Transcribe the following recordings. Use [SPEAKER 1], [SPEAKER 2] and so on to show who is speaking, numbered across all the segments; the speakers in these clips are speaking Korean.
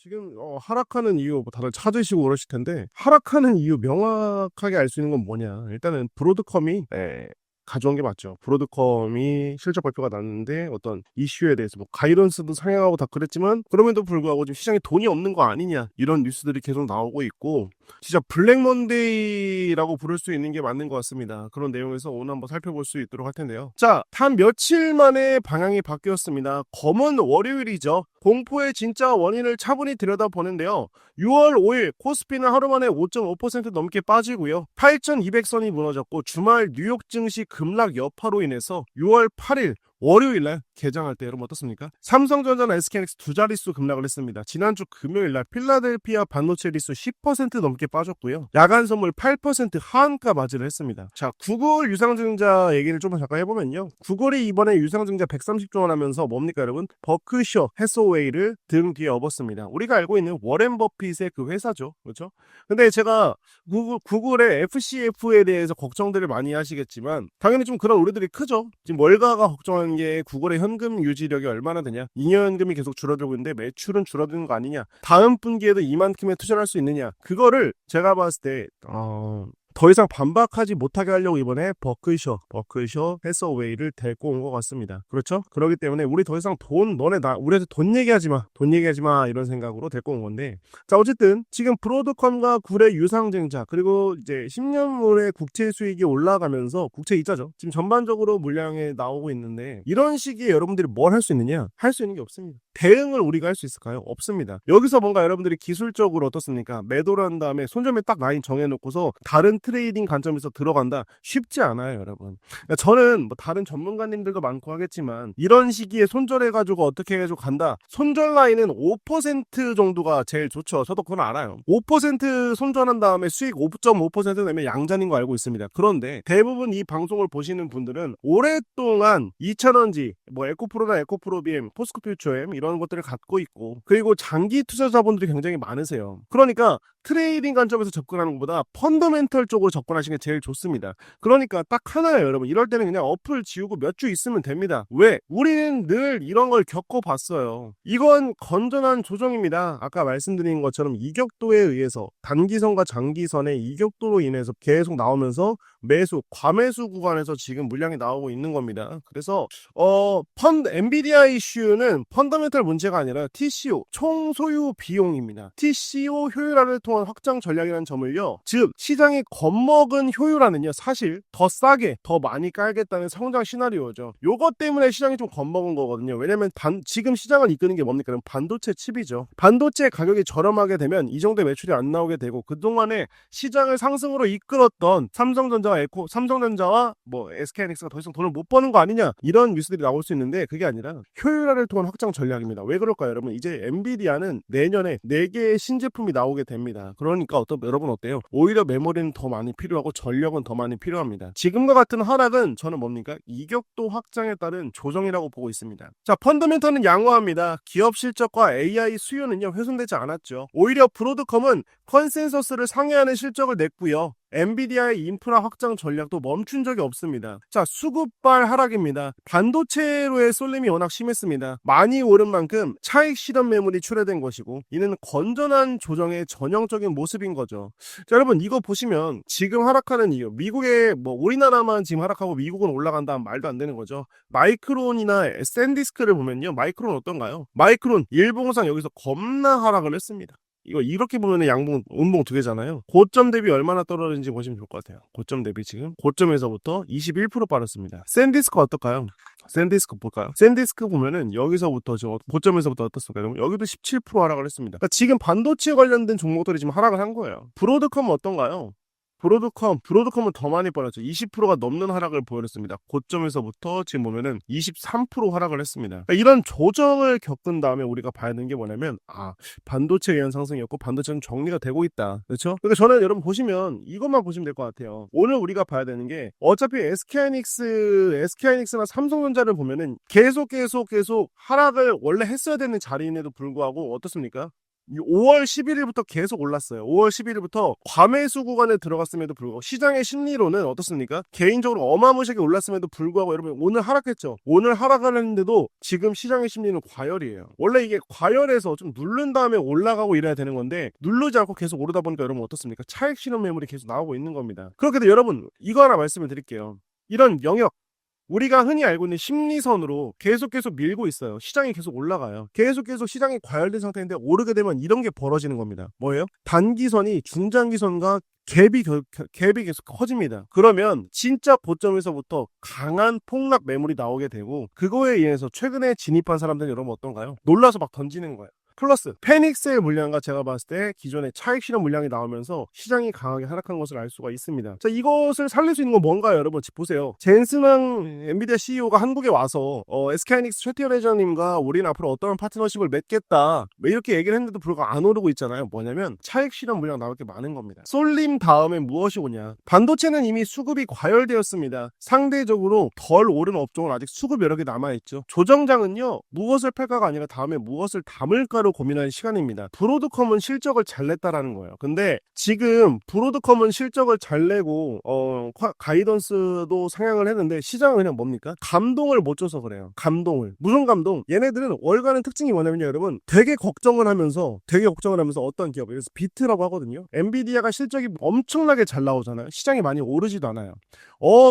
[SPEAKER 1] 지금 하락하는 이유 뭐 다들 찾으시고 그러실 텐데 하락하는 이유 명확하게 알 수 있는 건 뭐냐. 일단은 브로드컴이 가져온 게 맞죠. 브로드컴이 실적 발표가 났는데 어떤 이슈에 대해서 뭐 가이던스도 상향하고 다 그랬지만 그럼에도 불구하고 지금 시장에 돈이 없는 거 아니냐 이런 뉴스들이 계속 나오고 있고 진짜 블랙 먼데이라고 부를 수 있는 게 맞는 것 같습니다. 그런 내용에서 오늘 한번 살펴볼 수 있도록 할 텐데요. 자, 단 며칠 만에 방향이 바뀌었습니다. 검은 월요일이죠. 공포의 진짜 원인을 차분히 들여다보는데요. 6월 5일 코스피는 하루 만에 5.5% 넘게 빠지고요. 8,200선이 무너졌고 주말 뉴욕 증시 급락 여파로 인해서 6월 8일 월요일날 개장할 때 여러분 어떻습니까? 삼성전자나 SK하이닉스 두 자릿수 급락을 했습니다. 지난주 금요일날 필라델피아 반도체 지수 10% 넘게 빠졌고요. 야간 선물 8% 하한가 맞이를 했습니다. 자, 구글 유상증자 얘기를 좀 잠깐 해보면요. 구글이 이번에 유상증자 130조 원 하면서 뭡니까 여러분? 버크셔 해서웨이를 등 뒤에 업었습니다. 우리가 알고 있는 워렌 버핏의 그 회사죠. 그렇죠? 근데 제가 구글의 FCF에 대해서 걱정들을 많이 하시겠지만 당연히 좀 그런 우려들이 크죠. 지금 월가가 걱정하는 게 구글의 현금 유지력이 얼마나 되냐, 잉여 현금이 계속 줄어들고 있는데 매출은 줄어드는 거 아니냐, 다음 분기에도 이만큼의 투자를 할 수 있느냐, 그거를 제가 봤을 때 더 이상 반박하지 못하게 하려고 이번에 버크셔 해서웨이를 데리고 온 것 같습니다. 그렇죠? 그렇기 때문에 우리 더 이상 우리한테 돈 얘기하지 마 이런 생각으로 데리고 온 건데, 자 어쨌든 지금 브로드컴과 굴의 유상증자 그리고 이제 10년물의 국채 수익이 올라가면서 국채 이자죠. 지금 전반적으로 물량에 나오고 있는데 이런 시기에 여러분들이 뭘 할 수 있느냐? 할 수 있는 게 없습니다. 대응을 우리가 할 수 있을까요? 없습니다. 여기서 뭔가 여러분들이 기술적으로 어떻습니까? 매도를 한 다음에 손절매 딱 라인 정해놓고서 다른 트레이딩 관점에서 들어간다? 쉽지 않아요, 여러분. 그러니까 저는 뭐 다른 전문가님들도 많고 하겠지만 이런 시기에 손절해가지고 어떻게 해가지고 간다? 손절 라인은 5% 정도가 제일 좋죠. 저도 그건 알아요. 5% 손절한 다음에 수익 5.5% 내면 양잔인 거 알고 있습니다. 그런데 대부분 이 방송을 보시는 분들은 오랫동안 2,000원지, 뭐 에코프로나 에코프로비엠, 포스코퓨처엠 이런 것들을 갖고 있고 그리고 장기 투자자분들이 굉장히 많으세요. 그러니까 트레이딩 관점에서 접근하는 것보다 펀더멘털 쪽으로 접근하시는 게 제일 좋습니다. 그러니까 딱 하나예요, 여러분. 이럴 때는 그냥 어플 지우고 몇 주 있으면 됩니다. 왜? 우리는 늘 이런 걸 겪어봤어요. 이건 건전한 조정입니다. 아까 말씀드린 것처럼 이격도에 의해서 단기선과 장기선의 이격도로 인해서 계속 나오면서 과매수 구간에서 지금 물량이 나오고 있는 겁니다. 그래서 엔비디아 이슈는 펀더멘털 문제가 아니라 TCO, 총 소유 비용입니다. TCO 효율화를 통한 확장 전략이라는 점을요. 즉 시장이 겁먹은 효율화는요. 사실 더 싸게, 더 많이 깔겠다는 성장 시나리오죠. 요것 때문에 시장이 좀 겁먹은 거거든요. 왜냐면 지금 시장을 이끄는 게 뭡니까? 반도체 칩이죠. 반도체 가격이 저렴하게 되면 이 정도의 매출이 안 나오게 되고 그동안에 시장을 상승으로 이끌었던 삼성전자와 뭐 SK하이닉스가 더 이상 돈을 못 버는 거 아니냐 이런 뉴스들이 나올 수 있는데 그게 아니라 효율화를 통한 확장 전략입니다. 왜 그럴까요, 여러분? 이제 엔비디아는 내년에 4개의 신제품이 나오게 됩니다. 그러니까 여러분 어때요? 오히려 메모리는 더 많이 필요하고 전력은 더 많이 필요합니다. 지금과 같은 하락은 저는 뭡니까? 이격도 확장에 따른 조정이라고 보고 있습니다. 자, 펀더멘털은 양호합니다. 기업 실적과 AI 수요는요 훼손되지 않았죠. 오히려 브로드컴은 컨센서스를 상회하는 실적을 냈고요. 엔비디아의 인프라 확장 전략도 멈춘 적이 없습니다. 자, 수급발 하락입니다. 반도체로의 쏠림이 워낙 심했습니다. 많이 오른 만큼 차익 실현 매물이 출회된 것이고 이는 건전한 조정의 전형적인 모습인 거죠. 자, 여러분 이거 보시면 지금 하락하는 이유, 미국의 우리나라만 지금 하락하고 미국은 올라간다면 말도 안 되는 거죠. 마이크론이나 샌디스크를 보면요. 마이크론 어떤가요? 마이크론 일봉상 여기서 겁나 하락을 했습니다. 이거 이렇게 보면 음봉 두 개잖아요. 고점 대비 얼마나 떨어졌는지 보시면 좋을 것 같아요. 고점 대비 지금 고점에서부터 21% 빠졌습니다. 샌디스크 어떨까요? 샌디스크 볼까요? 샌디스크 보면은 여기서부터 고점에서부터 어떻습니까? 여기도 17% 하락을 했습니다. 그러니까 지금 반도체 관련된 종목들이 지금 하락을 한 거예요. 브로드컴은 어떤가요? 브로드컴은 더 많이 빠졌죠. 20%가 넘는 하락을 보였습니다. 고점에서부터 지금 보면은 23% 하락을 했습니다. 그러니까 이런 조정을 겪은 다음에 우리가 봐야 되는 게 뭐냐면 반도체에 의한 상승이었고 반도체는 정리가 되고 있다. 그렇죠? 그러니까 저는 여러분 보시면 이것만 보시면 될 것 같아요. 오늘 우리가 봐야 되는 게 어차피 SK하이닉스나 삼성전자를 보면은 계속 하락을 원래 했어야 되는 자리임에도 불구하고 어떻습니까? 5월 11일부터 계속 올랐어요. 5월 11일부터 과매수 구간에 들어갔음에도 불구하고 시장의 심리로는 어떻습니까? 개인적으로 어마무시하게 올랐음에도 불구하고 여러분 오늘 하락했죠. 오늘 하락을 했는데도 지금 시장의 심리는 과열이에요. 원래 이게 과열해서 좀 누른 다음에 올라가고 이래야 되는 건데 누르지 않고 계속 오르다 보니까 여러분 어떻습니까? 차익 실현 매물이 계속 나오고 있는 겁니다. 그렇게 해도 여러분 이거 하나 말씀을 드릴게요. 이런 영역 우리가 흔히 알고 있는 심리선으로 계속 밀고 있어요. 시장이 계속 올라가요. 계속 시장이 과열된 상태인데 오르게 되면 이런 게 벌어지는 겁니다. 뭐예요? 단기선이 중장기선과 갭이 계속 커집니다. 그러면 진짜 고점에서부터 강한 폭락 매물이 나오게 되고 그거에 의해서 최근에 진입한 사람들은 여러분 어떤가요? 놀라서 막 던지는 거예요. 플러스 페닉스의 물량과 제가 봤을 때 기존의 차익 실현 물량이 나오면서 시장이 강하게 하락한 것을 알 수가 있습니다. 자, 이것을 살릴 수 있는 건 뭔가요, 여러분? 보세요. 젠슨왕 엔비디아 CEO가 한국에 와서 SK하이닉스 최태열 회장님과 우리는 앞으로 어떤 파트너십을 맺겠다 이렇게 얘기를 했는데도 불구하고 안 오르고 있잖아요. 뭐냐면 차익 실현 물량 나올 게 많은 겁니다. 쏠림 다음에 무엇이 오냐? 반도체는 이미 수급이 과열되었습니다. 상대적으로 덜 오른 업종은 아직 수급 여력이 남아있죠. 조정장은요, 무엇을 팔까가 아니라 다음에 무엇을 담을까로 고민하는 시간입니다. 브로드컴은 실적을 잘 냈다라는 거예요. 근데 지금 브로드컴은 실적을 잘 내고 가이던스도 상향을 했는데 시장은 그냥 뭡니까? 감동을 못 줘서 그래요. 감동을. 무슨 감동? 얘네들은 월간의 특징이 뭐냐면요, 여러분. 되게 걱정을 하면서 어떤 기업, 그래서 비트라고 하거든요. 엔비디아가 실적이 엄청나게 잘 나오잖아요. 시장이 많이 오르지도 않아요.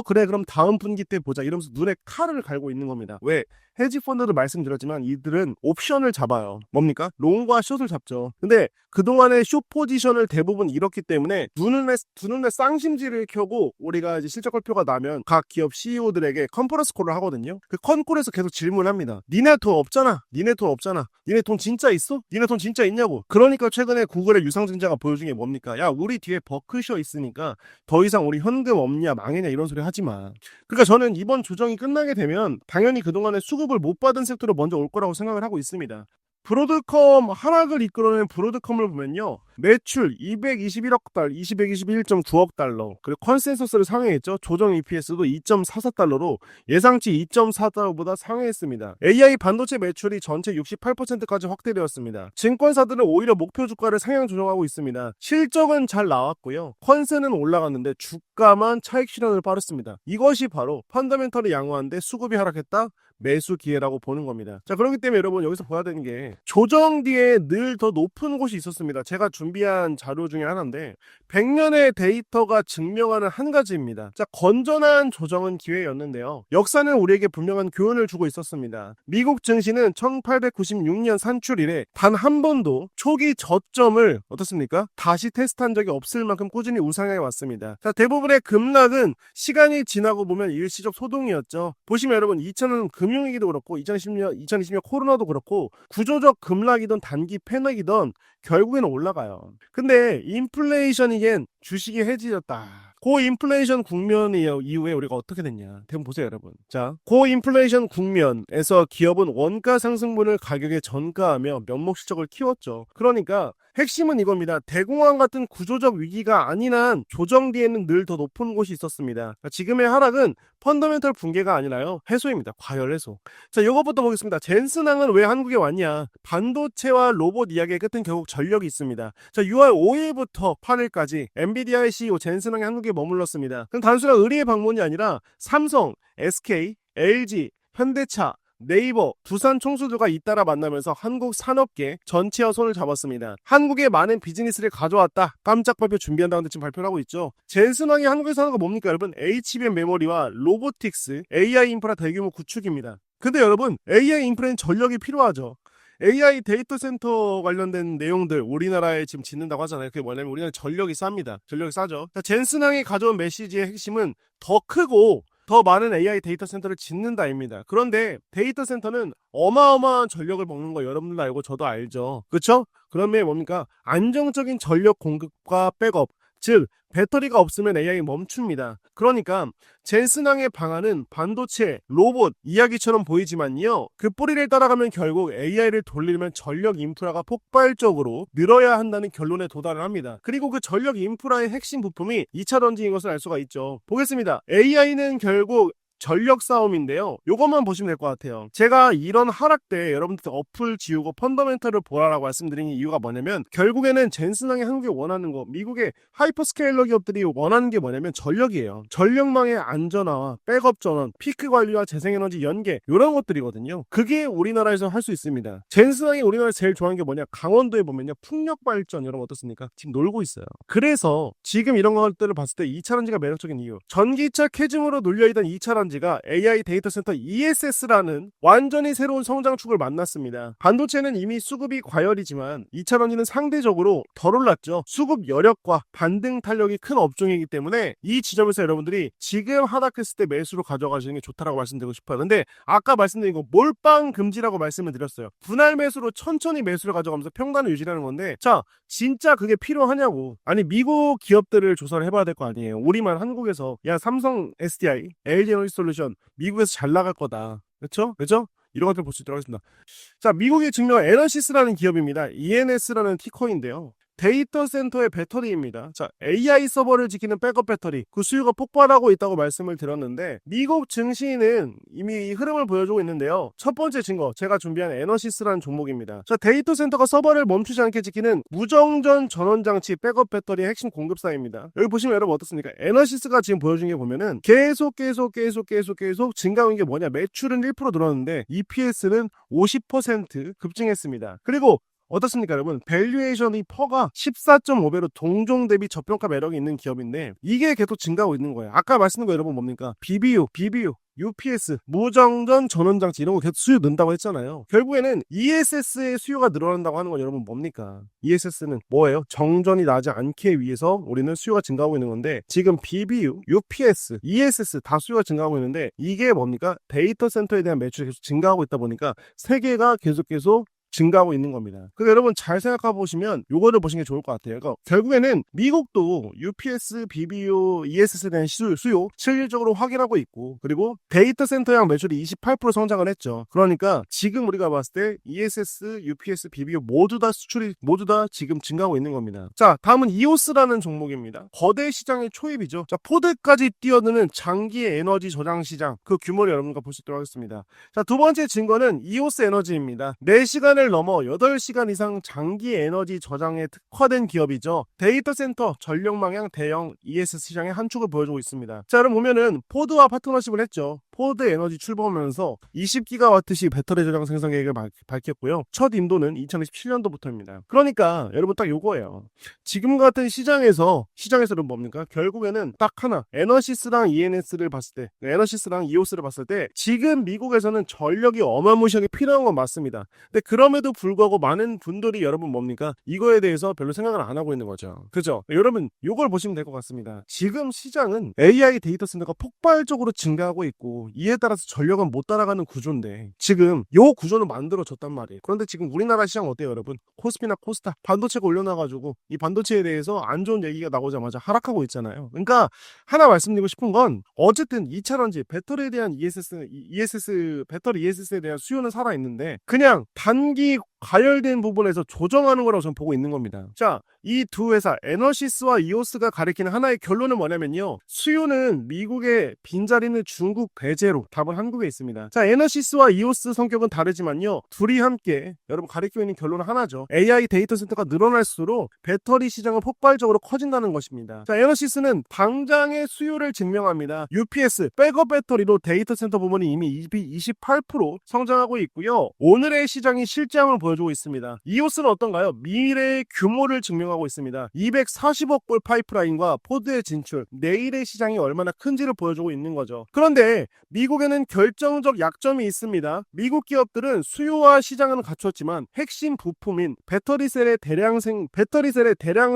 [SPEAKER 1] 그래, 그럼 다음 분기 때 보자 이러면서 눈에 칼을 갈고 있는 겁니다. 왜? 헤지펀드도 말씀드렸지만 이들은 옵션을 잡아요. 뭡니까? 롱과 숏을 잡죠. 근데 그동안의 숏 포지션을 대부분 잃었기 때문에 두 눈에 쌍심지를 켜고 우리가 이제 실적 발표가 나면 각 기업 CEO들에게 컨퍼런스 콜을 하거든요. 그 컨콜에서 계속 질문합니다. 니네 돈 없잖아. 니네 돈 진짜 있어? 니네 돈 진짜 있냐고. 그러니까 최근에 구글의 유상증자가 보여준 게 뭡니까? 야, 우리 뒤에 버크셔 있으니까 더 이상 우리 현금 없냐 망했냐 이런 소리 하지 마. 그러니까 저는 이번 조정이 끝나게 되면 당연히 그동안의 수급을 못 받은 섹터로 먼저 올 거라고 생각을 하고 있습니다. 브로드컴 하락을 이끌어낸 브로드컴을 보면요, 매출 221억 달러, 221.9억 달러, 그리고 컨센서스를 상회했죠. 조정 EPS도 2.44달러로 예상치 2.4달러보다 상회했습니다. AI 반도체 매출이 전체 68%까지 확대되었습니다. 증권사들은 오히려 목표 주가를 상향 조정하고 있습니다. 실적은 잘 나왔고요, 컨센은 올라갔는데 주가만 차익 실현을 빠르습니다. 이것이 바로 펀더멘털이 양호한데 수급이 하락했다? 매수 기회라고 보는 겁니다. 자, 그렇기 때문에 여러분 여기서 봐야 되는 게 조정 뒤에 늘 더 높은 곳이 있었습니다. 제가 준비한 자료 중에 하나인데 100년의 데이터가 증명하는 한 가지입니다. 자, 건전한 조정은 기회였는데요. 역사는 우리에게 분명한 교훈을 주고 있었습니다. 미국 증시는 1896년 산출 이래 단 한 번도 초기 저점을 어떻습니까? 다시 테스트한 적이 없을 만큼 꾸준히 우상향해 왔습니다. 자, 대부분의 급락은 시간이 지나고 보면 일시적 소동이었죠. 보시면 여러분 2000년 금융위기도 그렇고 2020년 코로나도 그렇고 구조적 급락이든 단기 패닉이든 결국에는 올라가요. 근데 인플레이션이겐 주식이 해지졌다. 고인플레이션 국면 이후에 우리가 어떻게 됐냐. 대부분 보세요, 여러분. 자, 고인플레이션 국면에서 기업은 원가 상승분을 가격에 전가하며 면목 실적을 키웠죠. 그러니까 핵심은 이겁니다. 대공황 같은 구조적 위기가 아닌 한 조정 뒤에는 늘 더 높은 곳이 있었습니다. 그러니까 지금의 하락은 펀더멘털 붕괴가 아니라요, 해소입니다. 과열 해소. 자, 이것부터 보겠습니다. 젠슨왕은 왜 한국에 왔냐? 반도체와 로봇 이야기의 끝은 결국 전력이 있습니다. 자, 6월 5일부터 8일까지 엔비디아의 CEO 젠슨왕이 한국에 머물렀습니다. 그럼 단순한 의리의 방문이 아니라 삼성, SK, LG, 현대차, 네이버, 두산 총수들과 잇따라 만나면서 한국 산업계 전체와 손을 잡았습니다. 한국에 많은 비즈니스를 가져왔다. 깜짝 발표 준비한다는데 지금 발표를 하고 있죠. 젠슨왕이 한국에서 하는 거 뭡니까, 여러분? HBM 메모리와 로보틱스, AI 인프라 대규모 구축입니다. 근데 여러분, AI 인프라는 전력이 필요하죠. AI 데이터 센터 관련된 내용들 우리나라에 지금 짓는다고 하잖아요. 그게 뭐냐면 우리나라 전력이 쌉니다. 전력이 싸죠. 젠슨왕이 가져온 메시지의 핵심은 더 크고 더 많은 AI 데이터 센터를 짓는다입니다. 그런데 데이터 센터는 어마어마한 전력을 먹는 거 여러분들도 알고 저도 알죠. 그렇죠? 그러면 뭡니까? 안정적인 전력 공급과 백업, 즉 배터리가 없으면 AI 멈춥니다. 그러니까 젠슨왕의 방안은 반도체, 로봇 이야기처럼 보이지만요, 그 뿌리를 따라가면 결국 AI를 돌리려면 전력 인프라가 폭발적으로 늘어야 한다는 결론에 도달을 합니다. 그리고 그 전력 인프라의 핵심 부품이 2차 전지인 것을 알 수가 있죠. 보겠습니다. AI는 결국 전력 싸움인데요. 요것만 보시면 될 것 같아요. 제가 이런 하락 때 여러분들 어플 지우고 펀더멘털을 보라라고 말씀드린 이유가 뭐냐면 결국에는 젠슨항이 한국에 원하는 거, 미국의 하이퍼스케일러 기업들이 원하는 게 뭐냐면 전력이에요. 전력망의 안전화와 백업 전원, 피크 관리와 재생에너지 연계 이런 것들이거든요. 그게 우리나라에서 할 수 있습니다. 젠슨항이 우리나라에서 제일 좋아하는 게 뭐냐? 강원도에 보면요. 풍력 발전 여러분 어떻습니까? 지금 놀고 있어요. 그래서 지금 이런 것들을 봤을 때 2차전지가 매력적인 이유. 전기차 캐즘으로 눌려있던 2차전지가 AI 데이터 센터 ESS라는 완전히 새로운 성장축을 만났습니다. 반도체는 이미 수급이 과열이지만 2차전지는 상대적으로 덜 올랐죠. 수급 여력과 반등 탄력이 큰 업종이기 때문에 이 지점에서 여러분들이 지금 하락했을 때 매수로 가져가시는 게 좋다라고 말씀드리고 싶어요. 근데 아까 말씀드린 거 몰빵 금지라고 말씀을 드렸어요. 분할 매수로 천천히 매수를 가져가면서 평단을 유지하는 건데 자 진짜 그게 필요하냐고. 아니 미국 기업들을 조사를 해봐야 될 거 아니에요. 우리만 한국에서 야 삼성 SDI, LG 에너지솔루션 미국에서 잘 나갈 거다. 그렇죠? 그렇죠? 이런 것들 볼 수 있도록 하겠습니다. 자 미국이 증명한 에너시스라는 기업입니다. ENS라는 티커인데요. 데이터 센터의 배터리입니다. 자, AI 서버를 지키는 백업 배터리, 그 수요가 폭발하고 있다고 말씀을 드렸는데 미국 증시는 이미 이 흐름을 보여주고 있는데요. 첫 번째 증거, 제가 준비한 에너시스라는 종목입니다. 자, 데이터 센터가 서버를 멈추지 않게 지키는 무정전 전원 장치 백업 배터리의 핵심 공급사입니다. 여기 보시면 여러분 어떻습니까? 에너시스가 지금 보여준 게 보면은 계속 증가한 게 뭐냐? 매출은 1% 늘었는데 EPS는 50% 급증했습니다. 그리고 어떻습니까 여러분? 밸류에이션이 퍼가 14.5배로 동종 대비 저평가 매력이 있는 기업인데 이게 계속 증가하고 있는 거예요. 아까 말씀드린 거 여러분 뭡니까? BBU, UPS, 무정전 전원장치 이런 거 계속 수요 는다고 했잖아요. 결국에는 ESS의 수요가 늘어난다고 하는 건 여러분 뭡니까? ESS는 뭐예요? 정전이 나지 않게 위해서 우리는 수요가 증가하고 있는 건데 지금 BBU, UPS, ESS 다 수요가 증가하고 있는데 이게 뭡니까? 데이터 센터에 대한 매출이 계속 증가하고 있다 보니까 세계가 계속 증가하고 있는 겁니다. 그러니까 여러분 잘 생각해 보시면 요거를 보시는 게 좋을 것 같아요. 그러니까 결국에는 미국도 UPS, BBU, ESS에 대한 수요 실질적으로 확인하고 있고 그리고 데이터 센터형 매출이 28% 성장을 했죠. 그러니까 지금 우리가 봤을 때 ESS, UPS, BBU 모두 다 수출이 모두 다 지금 증가하고 있는 겁니다. 자 다음은 EOS라는 종목입니다. 거대 시장의 초입이죠. 자 포드까지 뛰어드는 장기 에너지 저장 시장 그 규모를 여러분과 볼 수 있도록 하겠습니다. 자 두 번째 증거는 EOS 에너지입니다. 4시간을 넘어 8시간 이상 장기 에너지 저장에 특화된 기업이죠. 데이터 센터 전력망향 대형 ES 시장의 한 축을 보여주고 있습니다. 자 여러분 보면은 포드와 파트너십을 했죠. 포드 에너지 출범하면서 20기가와트씩 배터리 저장 생산 계획을 밝혔고요. 첫 인도는 2027년도부터입니다. 그러니까 여러분 딱 요거예요. 지금 같은 시장에서는 뭡니까? 결국에는 딱 하나 에너시스랑 ENS를 봤을 때 에너시스랑 EOS를 봤을 때 지금 미국에서는 전력이 어마무시하게 필요한 건 맞습니다. 근데 그럼에도 불구하고 많은 분들이 여러분 뭡니까? 이거에 대해서 별로 생각을 안 하고 있는 거죠. 그죠? 여러분 요걸 보시면 될 것 같습니다. 지금 시장은 AI 데이터 센터가 폭발적으로 증가하고 있고 이에 따라서 전력은 못 따라가는 구조인데 지금 요 구조는 만들어졌단 말이에요. 그런데 지금 우리나라 시장 어때요 여러분? 코스피나 코스닥 반도체가 올려놔가지고 이 반도체에 대해서 안 좋은 얘기가 나오자마자 하락하고 있잖아요. 그러니까 하나 말씀드리고 싶은 건 어쨌든 2차전지 배터리에 대한 ESS 배터리 ESS에 대한 수요는 살아있는데 그냥 단기 가열된 부분에서 조정하는 거라고 저는 보고 있는 겁니다. 자, 이 두 회사 에너시스와 이오스가 가리키는 하나의 결론은 뭐냐면요. 수요는 미국의 빈자리는 중국 배제로 답은 한국에 있습니다. 자, 에너시스와 이오스 성격은 다르지만요. 둘이 함께 여러분 가리키고 있는 결론은 하나죠. AI 데이터 센터가 늘어날수록 배터리 시장은 폭발적으로 커진다는 것입니다. 자, 에너시스는 당장의 수요를 증명합니다. UPS 백업 배터리로 데이터 센터 부분이 이미 28% 성장하고 있고요. 오늘의 시장이 실장을 보여주고 있습니다. 이오스는 어떤가요? 미래의 규모를 증명하고 있습니다. 240억 불 파이프라인과 포드의 진출, 내일의 시장이 얼마나 큰지를 보여주고 있는 거죠. 그런데 미국에는 결정적 약점이 있습니다. 미국 기업들은 수요와 시장은 갖췄지만 핵심 부품인 배터리셀의 대량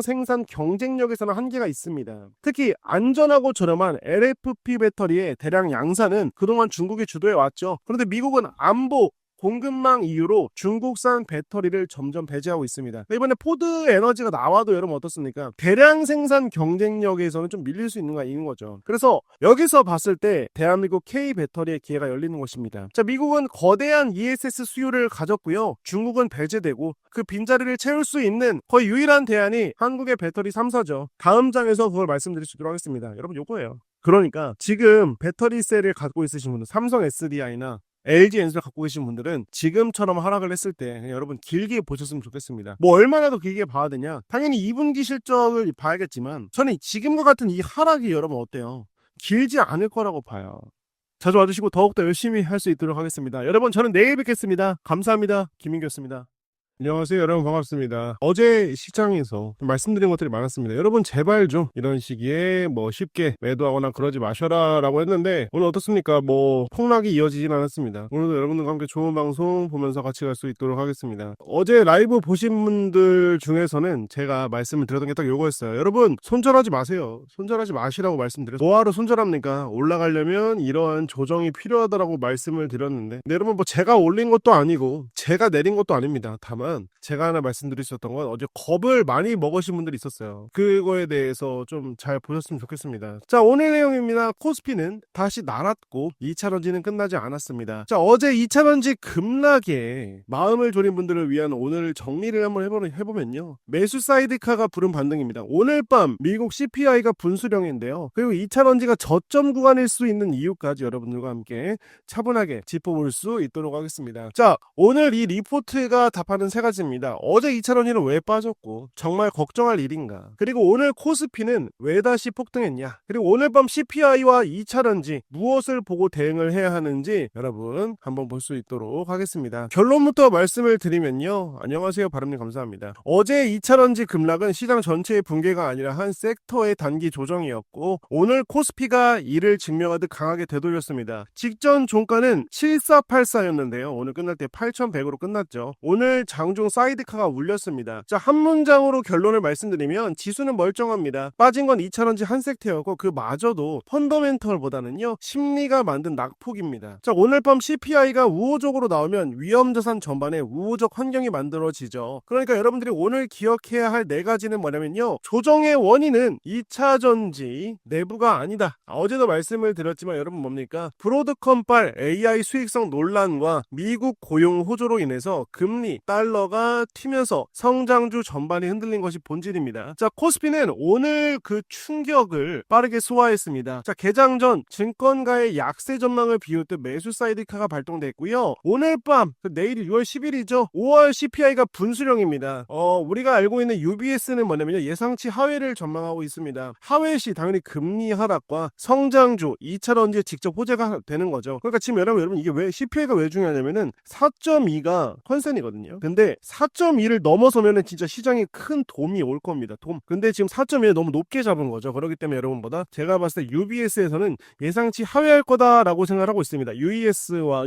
[SPEAKER 1] 생산 경쟁력에서는 한계가 있습니다. 특히 안전하고 저렴한 LFP 배터리의 대량 양산은 그동안 중국이 주도해 왔죠. 그런데 미국은 안보 공급망 이유로 중국산 배터리를 점점 배제하고 있습니다. 이번에 포드 에너지가 나와도 여러분 어떻습니까? 대량 생산 경쟁력에서는 좀 밀릴 수 있는 거죠. 그래서 여기서 봤을 때 대한민국 K 배터리의 기회가 열리는 것입니다. 자, 미국은 거대한 ESS 수요를 가졌고요. 중국은 배제되고 그 빈자리를 채울 수 있는 거의 유일한 대안이 한국의 배터리 3사죠. 다음 장에서 그걸 말씀드릴 수 있도록 하겠습니다. 여러분 요거예요. 그러니까 지금 배터리 셀을 갖고 있으신 분들, 삼성 SDI나 LG 엔솔을 갖고 계신 분들은 지금처럼 하락을 했을 때 그냥 여러분 길게 보셨으면 좋겠습니다. 뭐 얼마나 더 길게 봐야 되냐? 당연히 2분기 실적을 봐야겠지만 저는 지금과 같은 이 하락이 여러분 어때요? 길지 않을 거라고 봐요. 자주 와주시고 더욱더 열심히 할 수 있도록 하겠습니다. 여러분 저는 내일 뵙겠습니다. 감사합니다. 김민규였습니다. 안녕하세요 여러분, 반갑습니다. 어제 시장에서 말씀드린 것들이 많았습니다. 여러분 제발 좀 이런 시기에 뭐 쉽게 매도하거나 그러지 마셔라 라고 했는데 오늘 어떻습니까? 뭐 폭락이 이어지진 않았습니다. 오늘도 여러분들과 함께 좋은 방송 보면서 같이 갈 수 있도록 하겠습니다. 어제 라이브 보신 분들 중에서는 제가 말씀을 드렸던 게 딱 요거였어요. 여러분 손절하지 마세요. 손절하지 마시라고 말씀드렸어요. 뭐하러 손절합니까? 올라가려면 이러한 조정이 필요하다라고 말씀을 드렸는데, 근데 여러분 뭐 제가 올린 것도 아니고 제가 내린 것도 아닙니다. 다만 제가 하나 말씀드릴 수 있었던 건 어제 겁을 많이 먹으신 분들이 있었어요. 그거에 대해서 좀 잘 보셨으면 좋겠습니다. 자, 오늘 내용입니다. 코스피는 다시 날았고 2차전지는 끝나지 않았습니다. 자, 어제 2차전지 급락에 마음을 졸인 분들을 위한 오늘 정리를 한번 해보면요, 매수 사이드카가 부른 반등입니다. 오늘 밤 미국 CPI가 분수령인데요, 그리고 2차전지가 저점 구간일 수 있는 이유까지 여러분들과 함께 차분하게 짚어볼 수 있도록 하겠습니다. 자, 오늘 이 리포트가 답하는 세 가지입니다. 어제 2차전지는 왜 빠졌고 정말 걱정할 일인가, 그리고 오늘 코스피는 왜 다시 폭등했냐, 그리고 오늘 밤 CPI와 2차전지 무엇을 보고 대응을 해야 하는지 여러분 한번 볼 수 있도록 하겠습니다. 결론부터 말씀을 드리면요, 안녕하세요 바람님 감사합니다. 어제 2차전지 급락은 시장 전체의 붕괴가 아니라 한 섹터의 단기 조정이었고, 오늘 코스피가 이를 증명하듯 강하게 되돌렸습니다. 직전 종가는 7484였는데요 오늘 끝날 때 8100으로 끝났죠. 오늘 장중 사이드카가 울렸습니다. 자, 한 문장으로 결론을 말씀드리면 지수는 멀쩡합니다. 빠진 건 2차전지 한 섹터였고 그 마저도 펀더멘털보다는요 심리가 만든 낙폭입니다. 자, 오늘 밤 CPI가 우호적으로 나오면 위험자산 전반에 우호적 환경이 만들어지죠. 그러니까 여러분들이 오늘 기억해야 할 네 가지는 뭐냐면요, 조정의 원인은 2차전지 내부가 아니다. 어제도 말씀을 드렸지만 여러분 뭡니까? 브로드컴발 AI 수익성 논란과 미국 고용 호조로 인해서 금리, 달러가 튀면서 성장주 전반이 흔들린 것이 본질입니다. 자, 코스피는 오늘 그 충격을 빠르게 소화했습니다. 자, 개장 전 증권가의 약세 전망을 비웃듯 매수 사이드카가 발동됐고요. 오늘 밤, 내일이 6월 10일이죠. 5월 CPI가 분수령입니다. 우리가 알고 있는 UBS는 뭐냐면요, 예상치 하회를 전망하고 있습니다. 하회 시 당연히 금리 하락과 성장주, 2차전지에 직접 호재가 되는 거죠. 그러니까 지금 여러분 이게 왜 CPI가 왜 중요하냐면은 4.2가 컨센이거든요. 근데 4.2를 넘어서면은 진짜 시장에 큰 돔이 올 겁니다. 돔. 근데 지금 4.2를 너무 높게 잡은 거죠. 그렇기 때문에 여러분보다 제가 봤을 때 UBS에서는 예상치 하회할 거다라고 생각하고 있습니다. UBS와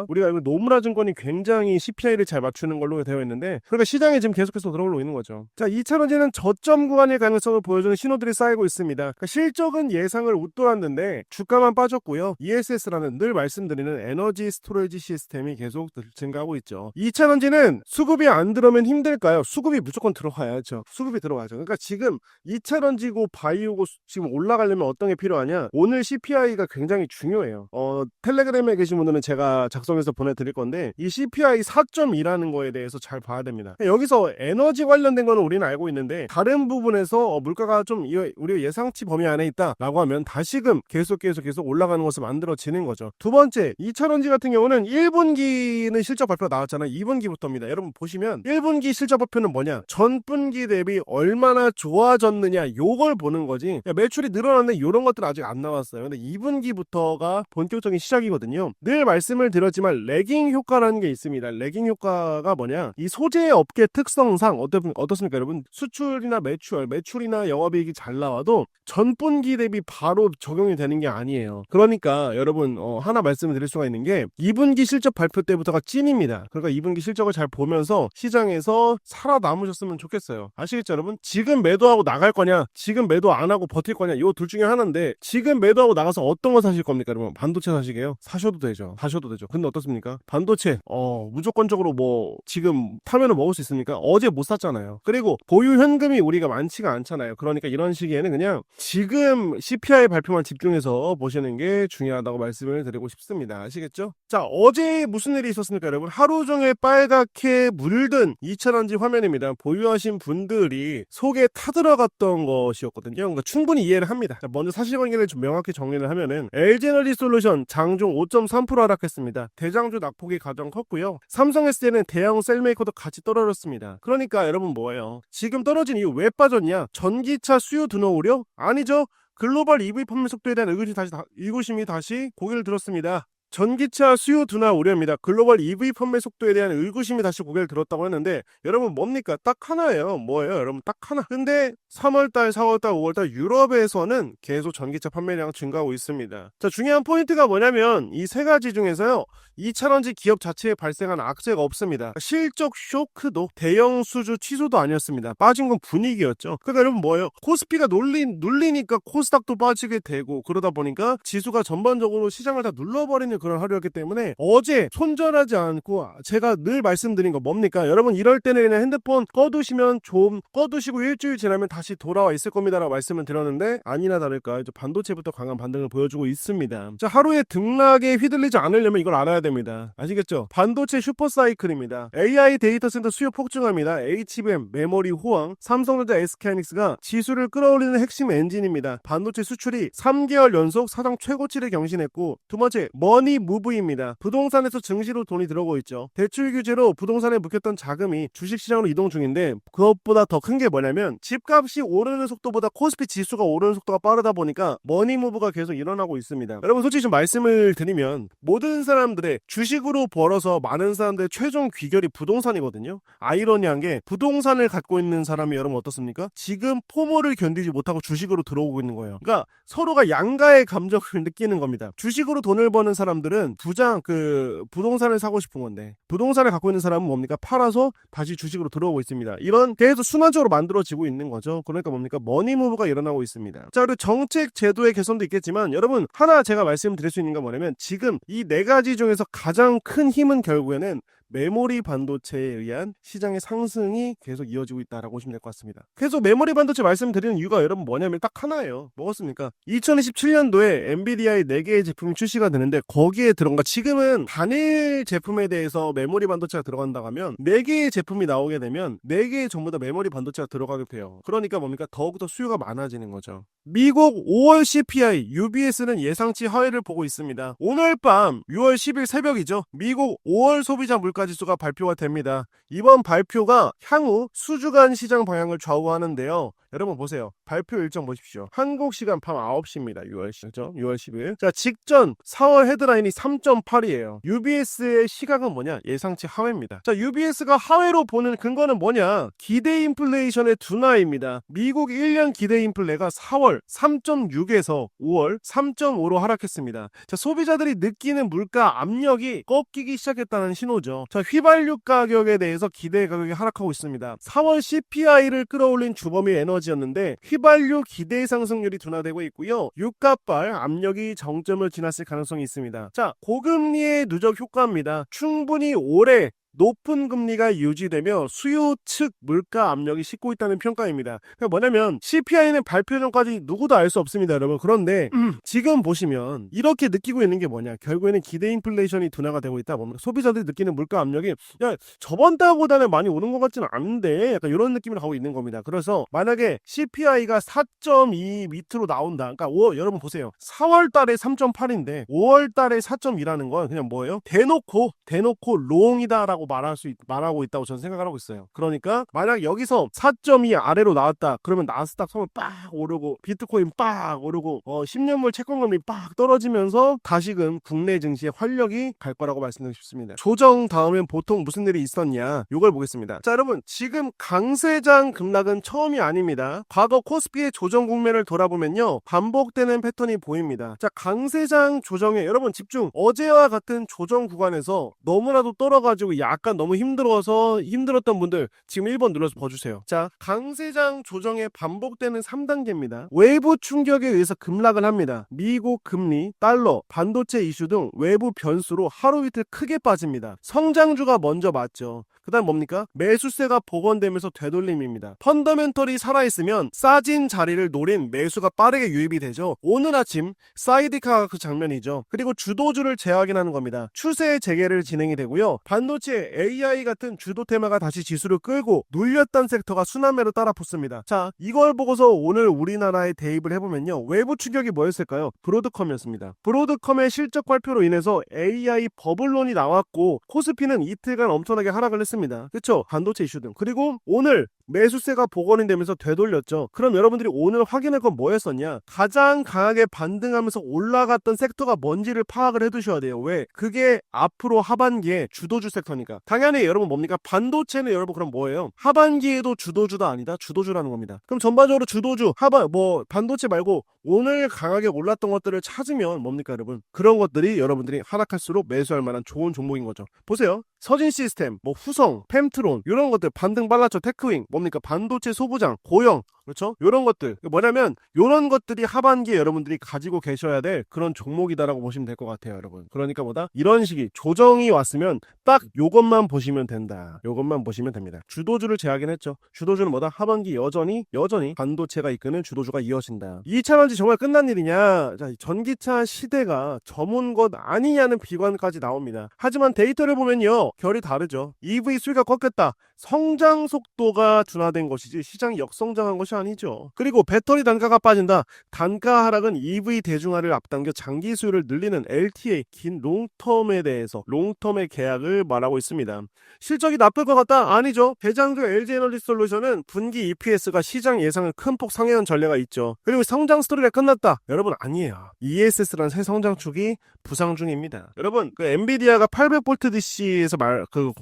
[SPEAKER 1] 우리가 알고 노무라 증권이 굉장히 CPI를 잘 맞추는 걸로 되어 있는데, 그러니까 시장에 지금 계속해서 들어오고 있는 거죠. 자, 2차전지는 저점 구간의 가능성을 보여주는 신호들이 쌓이고 있습니다. 그러니까 실적은 예상을 웃돌았는데 주가만 빠졌고요. ESS라는 늘 말씀드리는 에너지 스토리지 시스템이 계속 증가하고 있죠. 2차전지는 수급이 안 들어오면 힘들까요? 수급이 무조건 들어와야죠. 수급이 들어와야죠. 그러니까 지금 2차전지고 바이오고 지금 올라가려면 어떤 게 필요하냐? 오늘 CPI가 굉장히 중요해요. 텔레그램에 계신 분들은 제가 작성해서 보내드릴 건데, 이 CPI 4.2라는 거에 대해서 잘 봐야 됩니다. 여기서 에너지 관련된 거는 우리는 알고 있는데 다른 부분에서 물가가 좀 우리 예상치 범위 안에 있다라고 하면 다시금 계속 올라가는 것을 만들어지는 거죠. 두 번째, 2차전지 같은 경우는 1분기는 실적 발표가 나왔잖아요. 2분기부터입니다. 여러분 보시면 1분기 실적 발표는 뭐냐? 전분기 대비 얼마나 좋아졌느냐, 요걸 보는 거지. 매출이 늘어났는데 이런 것들은 아직 안 나왔어요. 근데 2분기부터가 본격적인 시작이거든요. 늘 말씀을 드렸지만 레깅 효과라는 게 있습니다. 레깅 효과가 뭐냐? 이 소재 업계 특성상 어떻습니까 여러분? 수출이나 매출이나 영업이익이 잘 나와도 전분기 대비 바로 적용이 되는 게 아니에요. 그러니까 여러분 하나 말씀을 드릴 수가 있는 게 2분기 실적 발표 때부터가 찐입니다. 그러니까 2분기 실적을 잘 보면서 시장에서 살아남으셨으면 좋겠어요. 아시겠죠 여러분? 지금 매도하고 나갈 거냐, 지금 매도 안 하고 버틸 거냐, 요 둘 중에 하나인데, 지금 매도하고 나가서 어떤 거 사실 겁니까 여러분? 반도체 사시게요? 사셔도 되죠. 근데 어떻습니까? 반도체 무조건적으로 뭐 지금 타면은 먹을 수 있습니까? 어제 못 샀잖아요. 그리고 보유 현금이 우리가 많지가 않잖아요. 그러니까 이런 시기에는 그냥 지금 CPI 발표만 집중해서 보시는 게 중요하다고 말씀을 드리고 싶습니다. 아시겠죠? 자, 어제 무슨 일이 있었습니까 여러분? 하루 종일 빨갛게 반도체에 물든 2차전지 화면입니다. 보유하신 분들이 속에 타들어갔던 것이었거든요. 그러니까 충분히 이해를 합니다. 자, 먼저 사실관계를 좀 명확히 정리를 하면은 LG에너지솔루션 장중 5.3% 하락했습니다. 대장주 낙폭이 가장 컸고요. 삼성 SDI는 대형 셀메이커도 같이 떨어졌습니다. 그러니까 여러분 뭐예요? 지금 떨어진 이유 왜 빠졌냐? 전기차 수요 둔화 우려? 아니죠. 글로벌 EV 판매 속도에 대한 의구심이 다시 고개를 들었습니다. 전기차 수요 둔화 우려입니다. 글로벌 EV 판매 속도에 대한 의구심이 다시 고개를 들었다고 했는데 여러분 뭡니까? 딱 하나예요. 뭐예요? 여러분 딱 하나. 근데 3월달, 4월달, 5월달 유럽에서는 계속 전기차 판매량 증가하고 있습니다. 자, 중요한 포인트가 뭐냐면 이 세 가지 중에서요. 2차전지 기업 자체에 발생한 악재가 없습니다. 실적 쇼크도 대형 수주 취소도 아니었습니다. 빠진 건 분위기였죠. 그러니까 여러분 뭐예요? 코스피가 눌리니까 코스닥도 빠지게 되고 그러다 보니까 지수가 전반적으로 시장을 다 눌러버리는 그런 하루였기 때문에 어제 손절하지 않고 제가 늘 말씀드린 거 뭡니까? 여러분 이럴 때는 그냥 핸드폰 꺼두시면 좀 꺼두시고 일주일 지나면 다시 돌아와 있을 겁니다 라고 말씀을 드렸는데 아니나 다를까 이제 반도체부터 강한 반등을 보여주고 있습니다. 자, 하루에 등락에 휘둘리지 않으려면 이걸 알아야 됩니다. 아시겠죠? 반도체 슈퍼사이클입니다. AI 데이터 센터 수요 폭증합니다. HBM, 메모리 호황, 삼성전자, SK하이닉스가 지수를 끌어올리는 핵심 엔진입니다. 반도체 수출이 3개월 연속 사상 최고치를 경신했고 두 번째 머니 무브입니다. 부동산에서 증시로 돈이 들어오고 있죠. 대출 규제로 부동산에 묵혔던 자금이 주식시장으로 이동 중인데 그것보다 더 큰 게 뭐냐면 집값이 오르는 속도보다 코스피 지수가 오르는 속도가 빠르다 보니까 머니 무브가 계속 일어나고 있습니다. 여러분 솔직히 좀 말씀을 드리면 모든 사람들의 주식으로 벌어서 많은 사람들의 최종 귀결이 부동산이거든요. 아이러니한 게 부동산을 갖고 있는 사람이 여러분 어떻습니까? 지금 포모를 견디지 못하고 주식으로 들어오고 있는 거예요. 그러니까 서로가 양가의 감정을 느끼는 겁니다. 주식으로 돈을 버는 사람들은 부동산을 사고 싶은 건데 부동산을 갖고 있는 사람은 뭡니까? 팔아서 다시 주식으로 들어오고 있습니다. 이런 계속 순환적으로 만들어지고 있는 거죠. 그러니까 뭡니까? 머니 무브가 일어나고 있습니다. 자, 그리고 정책 제도의 개선도 있겠지만 여러분 하나 제가 말씀드릴 수 있는 건 뭐냐면 지금 이 네 가지 중에서 가장 큰 힘은 결국에는 메모리 반도체에 의한 시장의 상승이 계속 이어지고 있다라고 보시면 될 것 같습니다. 계속 메모리 반도체 말씀드리는 이유가 여러분 뭐냐면 딱 하나예요. 뭐겠습니까? 2027년도에 엔비디아의 4개의 제품이 출시가 되는데 거기에 들어가 지금은 단일 제품에 대해서 메모리 반도체가 들어간다고 하면 4개의 제품이 나오게 되면 4개의 전부 다 메모리 반도체가 들어가게 돼요. 그러니까 뭡니까? 더욱더 수요가 많아지는 거죠. 미국 5월 CPI UBS는 예상치 하회를 보고 있습니다. 오늘 밤 6월 10일 새벽이죠. 미국 5월 소비자 물가지수가 발표가 됩니다. 이번 발표가 향후 수주간 시장 방향을 좌우하는데요. 여러분 보세요. 발표 일정 보십시오. 한국 시간 밤 9시입니다. 6월 10일. 자, 직전 4월 헤드라인이 3.8이에요. UBS의 시각은 뭐냐? 예상치 하회입니다. 자, UBS가 하회로 보는 근거는 뭐냐? 기대 인플레이션의 둔화입니다. 미국 1년 기대 인플레가 4월 3.6에서 5월 3.5로 하락했습니다. 자, 소비자들이 느끼는 물가 압력이 꺾이기 시작했다는 신호죠. 자, 휘발유 가격에 대해서 기대 가격이 하락하고 있습니다. 4월 CPI를 끌어올린 주범이 에너지였는데 휘발유 기대 상승률이 둔화되고 있고요. 유가발 압력이 정점을 지났을 가능성이 있습니다. 자, 고금리의 누적 효과입니다. 충분히 오래 높은 금리가 유지되며 수요 측 물가 압력이 싣고 있다는 평가입니다. 그러니까 뭐냐면 CPI는 발표 전까지 누구도 알 수 없습니다, 여러분. 그런데 지금 보시면 이렇게 느끼고 있는 게 뭐냐? 결국에는 기대 인플레이션이 둔화가 되고 있다. 뭡니까? 소비자들이 느끼는 물가 압력이 야, 저번 달보다는 많이 오는 것 같지는 않은데 약간 이런 느낌을 하고 있는 겁니다. 그래서 만약에 CPI가 4.2 밑으로 나온다. 그러니까 여러분 보세요. 4월 달에 3.8인데 5월 달에 4.2라는 건 그냥 뭐예요? 대놓고 롱이다라고 말하고 있다고 저는 생각을 하고 있어요. 그러니까 만약 여기서 4.2 아래로 나왔다. 그러면 나스닥 선물 빡 오르고 비트코인 빡 오르고 10년물 채권금리 빡 떨어지면서 다시금 국내 증시의 활력이 갈 거라고 말씀드리고 싶습니다. 조정 다음엔 보통 무슨 일이 있었냐? 이걸 보겠습니다. 자, 여러분 지금 강세장 급락은 처음이 아닙니다. 과거 코스피의 조정 국면을 돌아보면요. 반복되는 패턴이 보입니다. 자, 강세장 조정에 여러분 집중. 어제와 같은 조정 구간에서 너무나도 떨어가지고 약간 너무 힘들었던 분들 지금 1번 눌러서 봐주세요. 자, 강세장 조정에 반복되는 3단계입니다. 외부 충격에 의해서 급락을 합니다. 미국 금리, 달러, 반도체 이슈 등 외부 변수로 하루 이틀 크게 빠집니다. 성장주가 먼저 맞죠. 그 다음 뭡니까? 매수세가 복원되면서 되돌림입니다. 펀더멘털이 살아있으면 싸진 자리를 노린 매수가 빠르게 유입이 되죠. 오늘 아침 사이드카 그 장면이죠. 그리고 주도주를 재확인하는 겁니다. 추세 재개를 진행이 되고요. 반도체 이렇게 AI 같은 주도 테마가 다시 지수를 끌고 눌렸던 섹터가 순환매로 따라 붙습니다. 자, 이걸 보고서 오늘 우리나라에 대입을 해보면요. 외부 충격이 뭐였을까요? 브로드컴이었습니다. 브로드컴의 실적 발표로 인해서 AI 버블론이 나왔고 코스피는 이틀간 엄청나게 하락을 했습니다. 그쵸? 반도체 이슈 등. 그리고 오늘 매수세가 복원이 되면서 되돌렸죠. 그럼 여러분들이 오늘 확인할 건 뭐였었냐? 가장 강하게 반등하면서 올라갔던 섹터가 뭔지를 파악을 해두셔야 돼요. 왜? 그게 앞으로 하반기에 주도주 섹터니까. 당연히 여러분 뭡니까? 반도체는 여러분 그럼 뭐예요? 하반기에도 주도주다 아니다? 주도주라는 겁니다. 그럼 전반적으로 주도주, 반도체 말고 오늘 강하게 올랐던 것들을 찾으면 뭡니까 여러분? 그런 것들이 여러분들이 하락할수록 매수할 만한 좋은 종목인 거죠. 보세요. 서진 시스템, 후성, 펜트론 이런 것들 반등 빨랐죠. 테크윙, 뭡니까? 반도체 소부장, 고영, 그렇죠? 이런 것들 뭐냐면 이런 것들이 하반기에 여러분들이 가지고 계셔야 될 그런 종목이다라고 보시면 될 것 같아요, 여러분. 그러니까 이런 식이 조정이 왔으면 딱 요것만 보시면 된다. 요것만 보시면 됩니다. 주도주를 제하긴 했죠. 주도주는 하반기 여전히 반도체가 이끄는 주도주가 이어진다. 2차전지 정말 끝난 일이냐? 자, 전기차 시대가 저문 것 아니냐는 비관까지 나옵니다. 하지만 데이터를 보면요, 결이 다르죠. EV 수요가 꺾였다. 성장 속도가 둔화된 것이지 시장이 역성장한 것이 아니죠. 그리고 배터리 단가가 빠진다. 단가 하락은 EV 대중화를 앞당겨 장기 수요를 늘리는 LTA, 긴 롱텀에 대해서 롱텀의 계약을 말하고 있습니다. 실적이 나쁠 것 같다? 아니죠. 대장주 LG에너지솔루션은 분기 EPS가 시장 예상을 큰 폭 상회한 전례가 있죠. 그리고 성장 스토리가 끝났다. 여러분 아니에요. ESS라는 새 성장축이 부상 중입니다. 여러분 엔비디아가 800V DC에서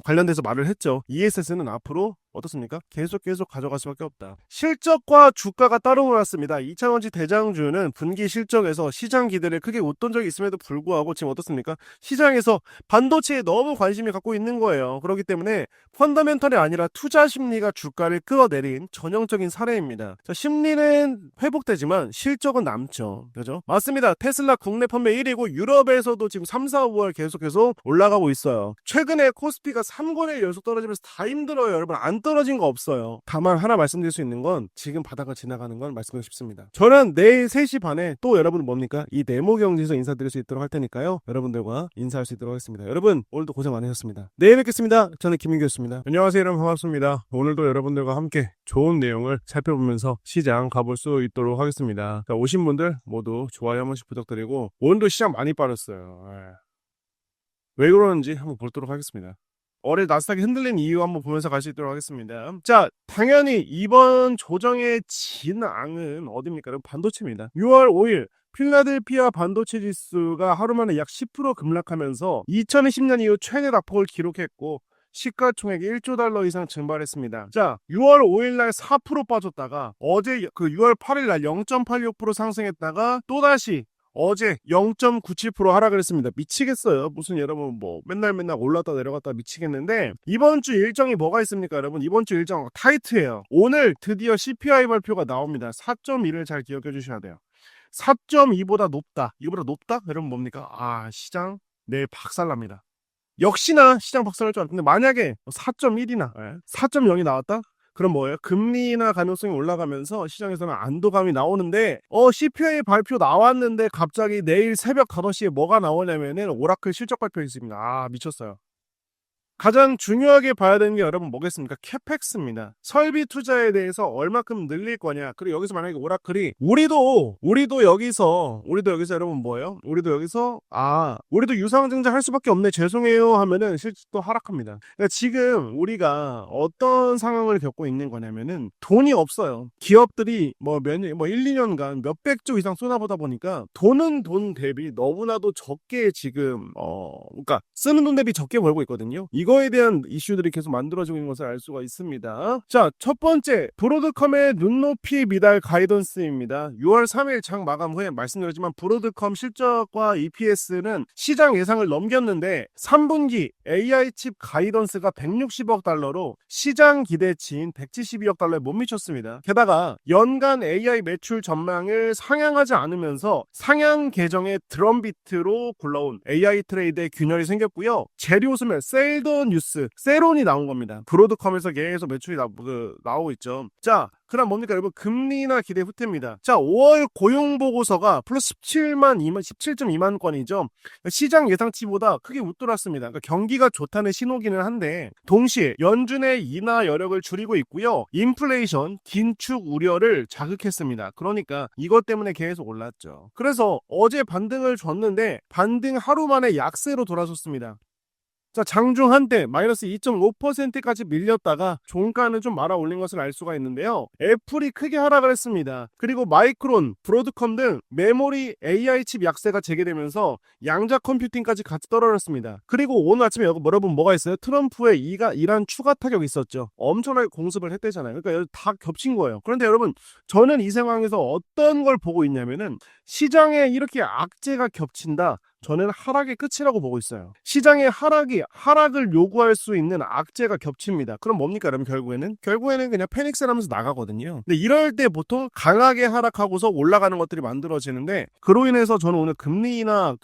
[SPEAKER 1] 관련돼서 말을 했죠. ESS는 앞으로 어떻습니까? 계속 가져갈 수밖에 없다. 실적과 주가가 따로 놀았습니다. 2차전지 대장주는 분기 실적에서 시장 기대를 크게 웃돈 적이 있음에도 불구하고 지금 어떻습니까? 시장에서 반도체에 너무 관심을 갖고 있는 거예요. 그렇기 때문에 펀더멘털이 아니라 투자 심리가 주가를 끌어내린 전형적인 사례입니다. 자, 심리는 회복되지만 실적은 남죠. 그죠? 맞습니다. 테슬라 국내 판매 1위고 유럽에서도 지금 3, 4, 5월 계속해서 올라가고 있어요. 최근에 코스피가 3권의 연속 떨어지면서 다 힘들어요. 여러분 안 떨어진 거 없어요. 다만 하나 말씀드릴 수 있는 건 지금 바닥을 지나가는 건 말씀드리고 싶습니다. 저는 내일 3시 반에 또 여러분 이 네모경제에서 인사드릴 수 있도록 할 테니까요. 여러분들과 인사할 수 있도록 하겠습니다. 여러분 오늘도 고생 많으셨습니다. 내일 뵙겠습니다. 저는 김민규였습니다. 안녕하세요 여러분, 반갑습니다. 오늘도 여러분들과 함께 좋은 내용을 살펴보면서 시장 가볼 수 있도록 하겠습니다. 자, 오신 분들 모두 좋아요 한 번씩 부탁드리고, 오늘도 시장 많이 빠졌어요. 왜 그러는지 한번 보도록 하겠습니다. 어제 나스닥이 흔들린 이유 한번 보면서 갈 수 있도록 하겠습니다. 자, 당연히 이번 조정의 진앙은 어디입니까? 반도체입니다. 6월 5일 필라델피아 반도체 지수가 하루 만에 약 10% 급락하면서 2020년 이후 최대 낙폭을 기록했고 시가총액이 1조 달러 이상 증발했습니다. 자, 6월 5일 날 4% 빠졌다가 어제 6월 8일 날 0.86% 상승했다가 또다시 어제 0.97% 하락을 했습니다. 미치겠어요. 무슨 여러분 맨날 올랐다 내려갔다 미치겠는데, 이번 주 일정이 뭐가 있습니까 여러분? 이번 주 일정 타이트해요. 오늘 드디어 CPI 발표가 나옵니다. 4.1을 잘 기억해 주셔야 돼요. 4.2보다 높다. 이거보다 높다? 여러분 뭡니까? 시장 내일 박살납니다. 역시나 시장 박살날 줄 알았는데, 만약에 4.1이나 4.0이 나왔다? 그럼 뭐예요? 금리 인하 가능성이 올라가면서 시장에서는 안도감이 나오는데, CPI 발표 나왔는데 갑자기 내일 새벽 5시에 뭐가 나오냐면은 오라클 실적 발표 있습니다. 미쳤어요. 가장 중요하게 봐야 되는 게 여러분 뭐겠습니까? 캐펙스입니다. 설비 투자에 대해서 얼마큼 늘릴 거냐. 그리고 여기서 만약에 오라클이 우리도 여기서 여러분 뭐예요? 우리도 유상증자 할 수밖에 없네, 죄송해요 하면은 실적도 하락합니다. 그러니까 지금 우리가 어떤 상황을 겪고 있는 거냐면은 돈이 없어요. 기업들이 1, 2년간 몇백조 이상 쏟아보다 보니까 돈은 돈 대비 너무나도 적게 지금 그러니까 쓰는 돈 대비 적게 벌고 있거든요. 이거에 대한 이슈들이 계속 만들어지고 있는 것을 알 수가 있습니다. 자, 첫 번째, 브로드컴의 눈높이 미달 가이던스입니다. 6월 3일 장 마감 후에 말씀드렸지만 브로드컴 실적과 EPS는 시장 예상을 넘겼는데 3분기 AI 칩 가이던스가 160억 달러로 시장 기대치인 172억 달러에 못 미쳤습니다. 게다가 연간 AI 매출 전망을 상향하지 않으면서 상향 계정의 드럼비트로 굴러온 AI 트레이드의 균열이 생겼고요. 재료 소멸, 셀더 새로운 뉴스, 세론이 나온 겁니다. 브로드컴에서 계속 매출이 나오고 있죠. 자, 그럼 뭡니까 여러분? 금리나 기대 후퇴입니다. 자, 5월 고용보고서가 플러스 17.2만 건이죠. 시장 예상치보다 크게 웃돌았습니다. 그러니까 경기가 좋다는 신호기는 한데 동시에 연준의 인하 여력을 줄이고 있고요. 인플레이션, 긴축 우려를 자극했습니다. 그러니까 이것 때문에 계속 올랐죠. 그래서 어제 반등을 줬는데 반등 하루 만에 약세로 돌아섰습니다. 자, 장중 한때 마이너스 2.5%까지 밀렸다가 종가는 좀 말아 올린 것을 알 수가 있는데요. 애플이 크게 하락을 했습니다. 그리고 마이크론, 브로드컴 등 메모리 AI 칩 약세가 재개되면서 양자 컴퓨팅까지 같이 떨어졌습니다. 그리고 오늘 아침에 여러분 뭐가 있어요? 트럼프의 이란 추가 타격이 있었죠. 엄청나게 공습을 했대잖아요. 그러니까 다 겹친 거예요. 그런데 여러분, 저는 이 상황에서 어떤 걸 보고 있냐면은 시장에 이렇게 악재가 겹친다. 저는 하락의 끝이라고 보고 있어요. 시장의 하락을 요구할 수 있는 악재가 겹칩니다. 그럼 뭡니까? 그럼 결국에는 그냥 패닉셀하면서 나가거든요. 근데 이럴 때 보통 강하게 하락하고서 올라가는 것들이 만들어지는데 그로 인해서 저는 오늘 금리나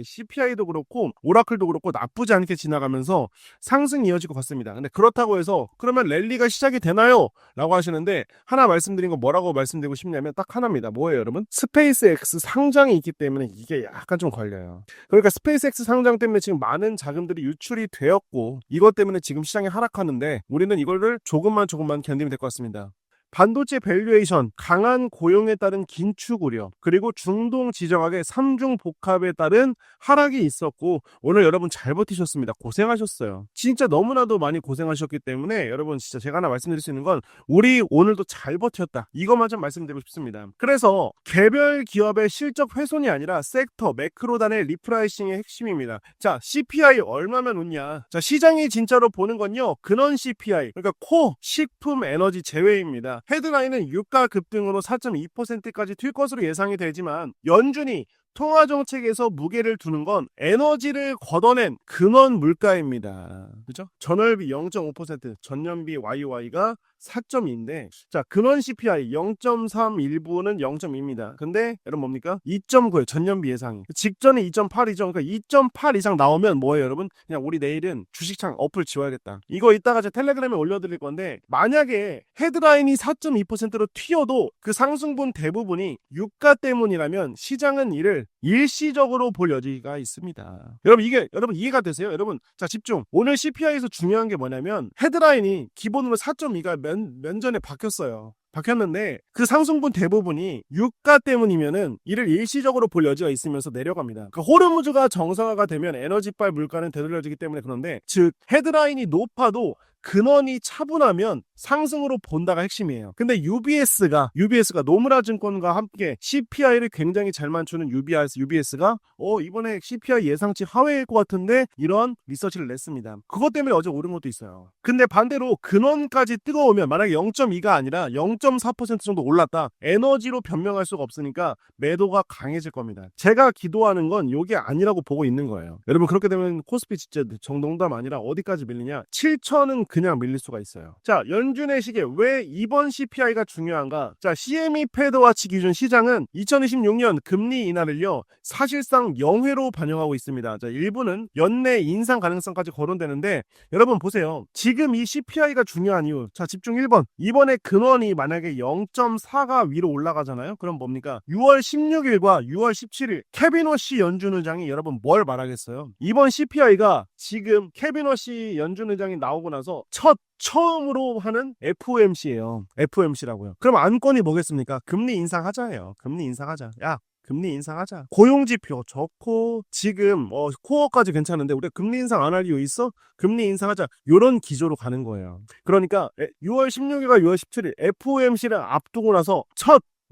[SPEAKER 1] CPI도 그렇고 오라클도 그렇고 나쁘지 않게 지나가면서 상승이 이어질 것 같습니다. 근데 그렇다고 해서 그러면 랠리가 시작이 되나요? 라고 하시는데 하나 말씀드린 거 뭐라고 말씀드리고 싶냐면 딱 하나입니다. 뭐예요, 여러분? 스페이스X 상장이 있기 때문에 이게 약간 좀 걸려요. 그러니까 스페이스X 상장 때문에 지금 많은 자금들이 유출이 되었고 이것 때문에 지금 시장이 하락하는데 우리는 이거를 조금만 견디면 될 것 같습니다. 반도체 밸류에이션, 강한 고용에 따른 긴축 우려, 그리고 중동 지정학의 3중 복합에 따른 하락이 있었고 오늘 여러분 잘 버티셨습니다. 고생하셨어요. 진짜 너무나도 많이 고생하셨기 때문에 여러분 진짜 제가 하나 말씀드릴 수 있는 건 우리 오늘도 잘 버텼다. 이것만 좀 말씀드리고 싶습니다. 그래서 개별 기업의 실적 훼손이 아니라 섹터, 매크로단의 리프라이싱의 핵심입니다. 자, CPI 얼마면 웃냐? 자, 시장이 진짜로 보는 건요. 근원 CPI, 그러니까 코, 식품, 에너지 제외입니다. 헤드라인은 유가 급등으로 4.2%까지 튈 것으로 예상이 되지만 연준이 통화정책에서 무게를 두는 건 에너지를 걷어낸 근원 물가입니다. 그죠? 전월비 0.5%, 전년비 YOY가 4.2인데 자, 근원 CPI 0.3 일부는 0.2입니다. 근데 여러분 뭡니까? 2.9예요. 전년비 예상이. 직전에 2.8이죠. 그러니까 2.8 이상 나오면 뭐예요, 여러분? 그냥 우리 내일은 주식창 어플 지워야겠다. 이거 이따가 제 텔레그램에 올려드릴 건데 만약에 헤드라인이 4.2%로 튀어도 그 상승분 대부분이 유가 때문이라면 시장은 이를 일시적으로 볼 여지가 있습니다. 여러분 이해가 되세요? 여러분 자, 집중. 오늘 CPI에서 중요한 게 뭐냐면 헤드라인이 기본으로 4.2가 면전에 바뀌었는데 그 상승분 대부분이 유가 때문이면은 이를 일시적으로 볼 여지가 있으면서 내려갑니다. 그러니까 호르무즈가 정상화가 되면 에너지발 물가는 되돌려지기 때문에 그런데 즉 헤드라인이 높아도 근원이 차분하면 상승으로 본다가 핵심이에요. 근데 UBS가 노무라 증권과 함께 CPI를 굉장히 잘 맞추는 UBS가 이번에 CPI 예상치 하회일 것 같은데 이런 리서치를 냈습니다. 그것 때문에 어제 오른 것도 있어요. 근데 반대로 근원까지 뜨거우면 만약에 0.2가 아니라 0.4% 정도 올랐다. 에너지로 변명할 수가 없으니까 매도가 강해질 겁니다. 제가 기도하는 건 이게 아니라고 보고 있는 거예요. 여러분 그렇게 되면 코스피 진짜 정동담 아니라 어디까지 밀리냐? 7천은 그냥 밀릴 수가 있어요. 자, 연준의 시계 왜 이번 CPI가 중요한가? 자, CME 패드와치 기준 시장은 2026년 금리 인하를요 사실상 영회로 반영하고 있습니다. 자, 일부는 연내 인상 가능성까지 거론되는데 여러분 보세요. 지금 이 CPI가 중요한 이유. 자, 집중 1번. 이번에 근원이 만약에 0.4가 위로 올라가잖아요. 그럼 뭡니까? 6월 16일과 6월 17일 케빈 워시 연준 의장이 여러분 뭘 말하겠어요? 이번 CPI가 지금 케빈 워시 연준 의장이 나오고 나서 처음으로 하는 FOMC예요. FOMC라고요. 그럼 안건이 뭐겠습니까? 금리 인상하자예요. 금리 인상하자. 야, 금리 인상하자. 고용지표 좋고 지금 코어까지 괜찮은데 우리가 금리 인상 안 할 이유 있어? 금리 인상하자. 이런 기조로 가는 거예요. 그러니까 6월 16일과 6월 17일 FOMC를 앞두고 나서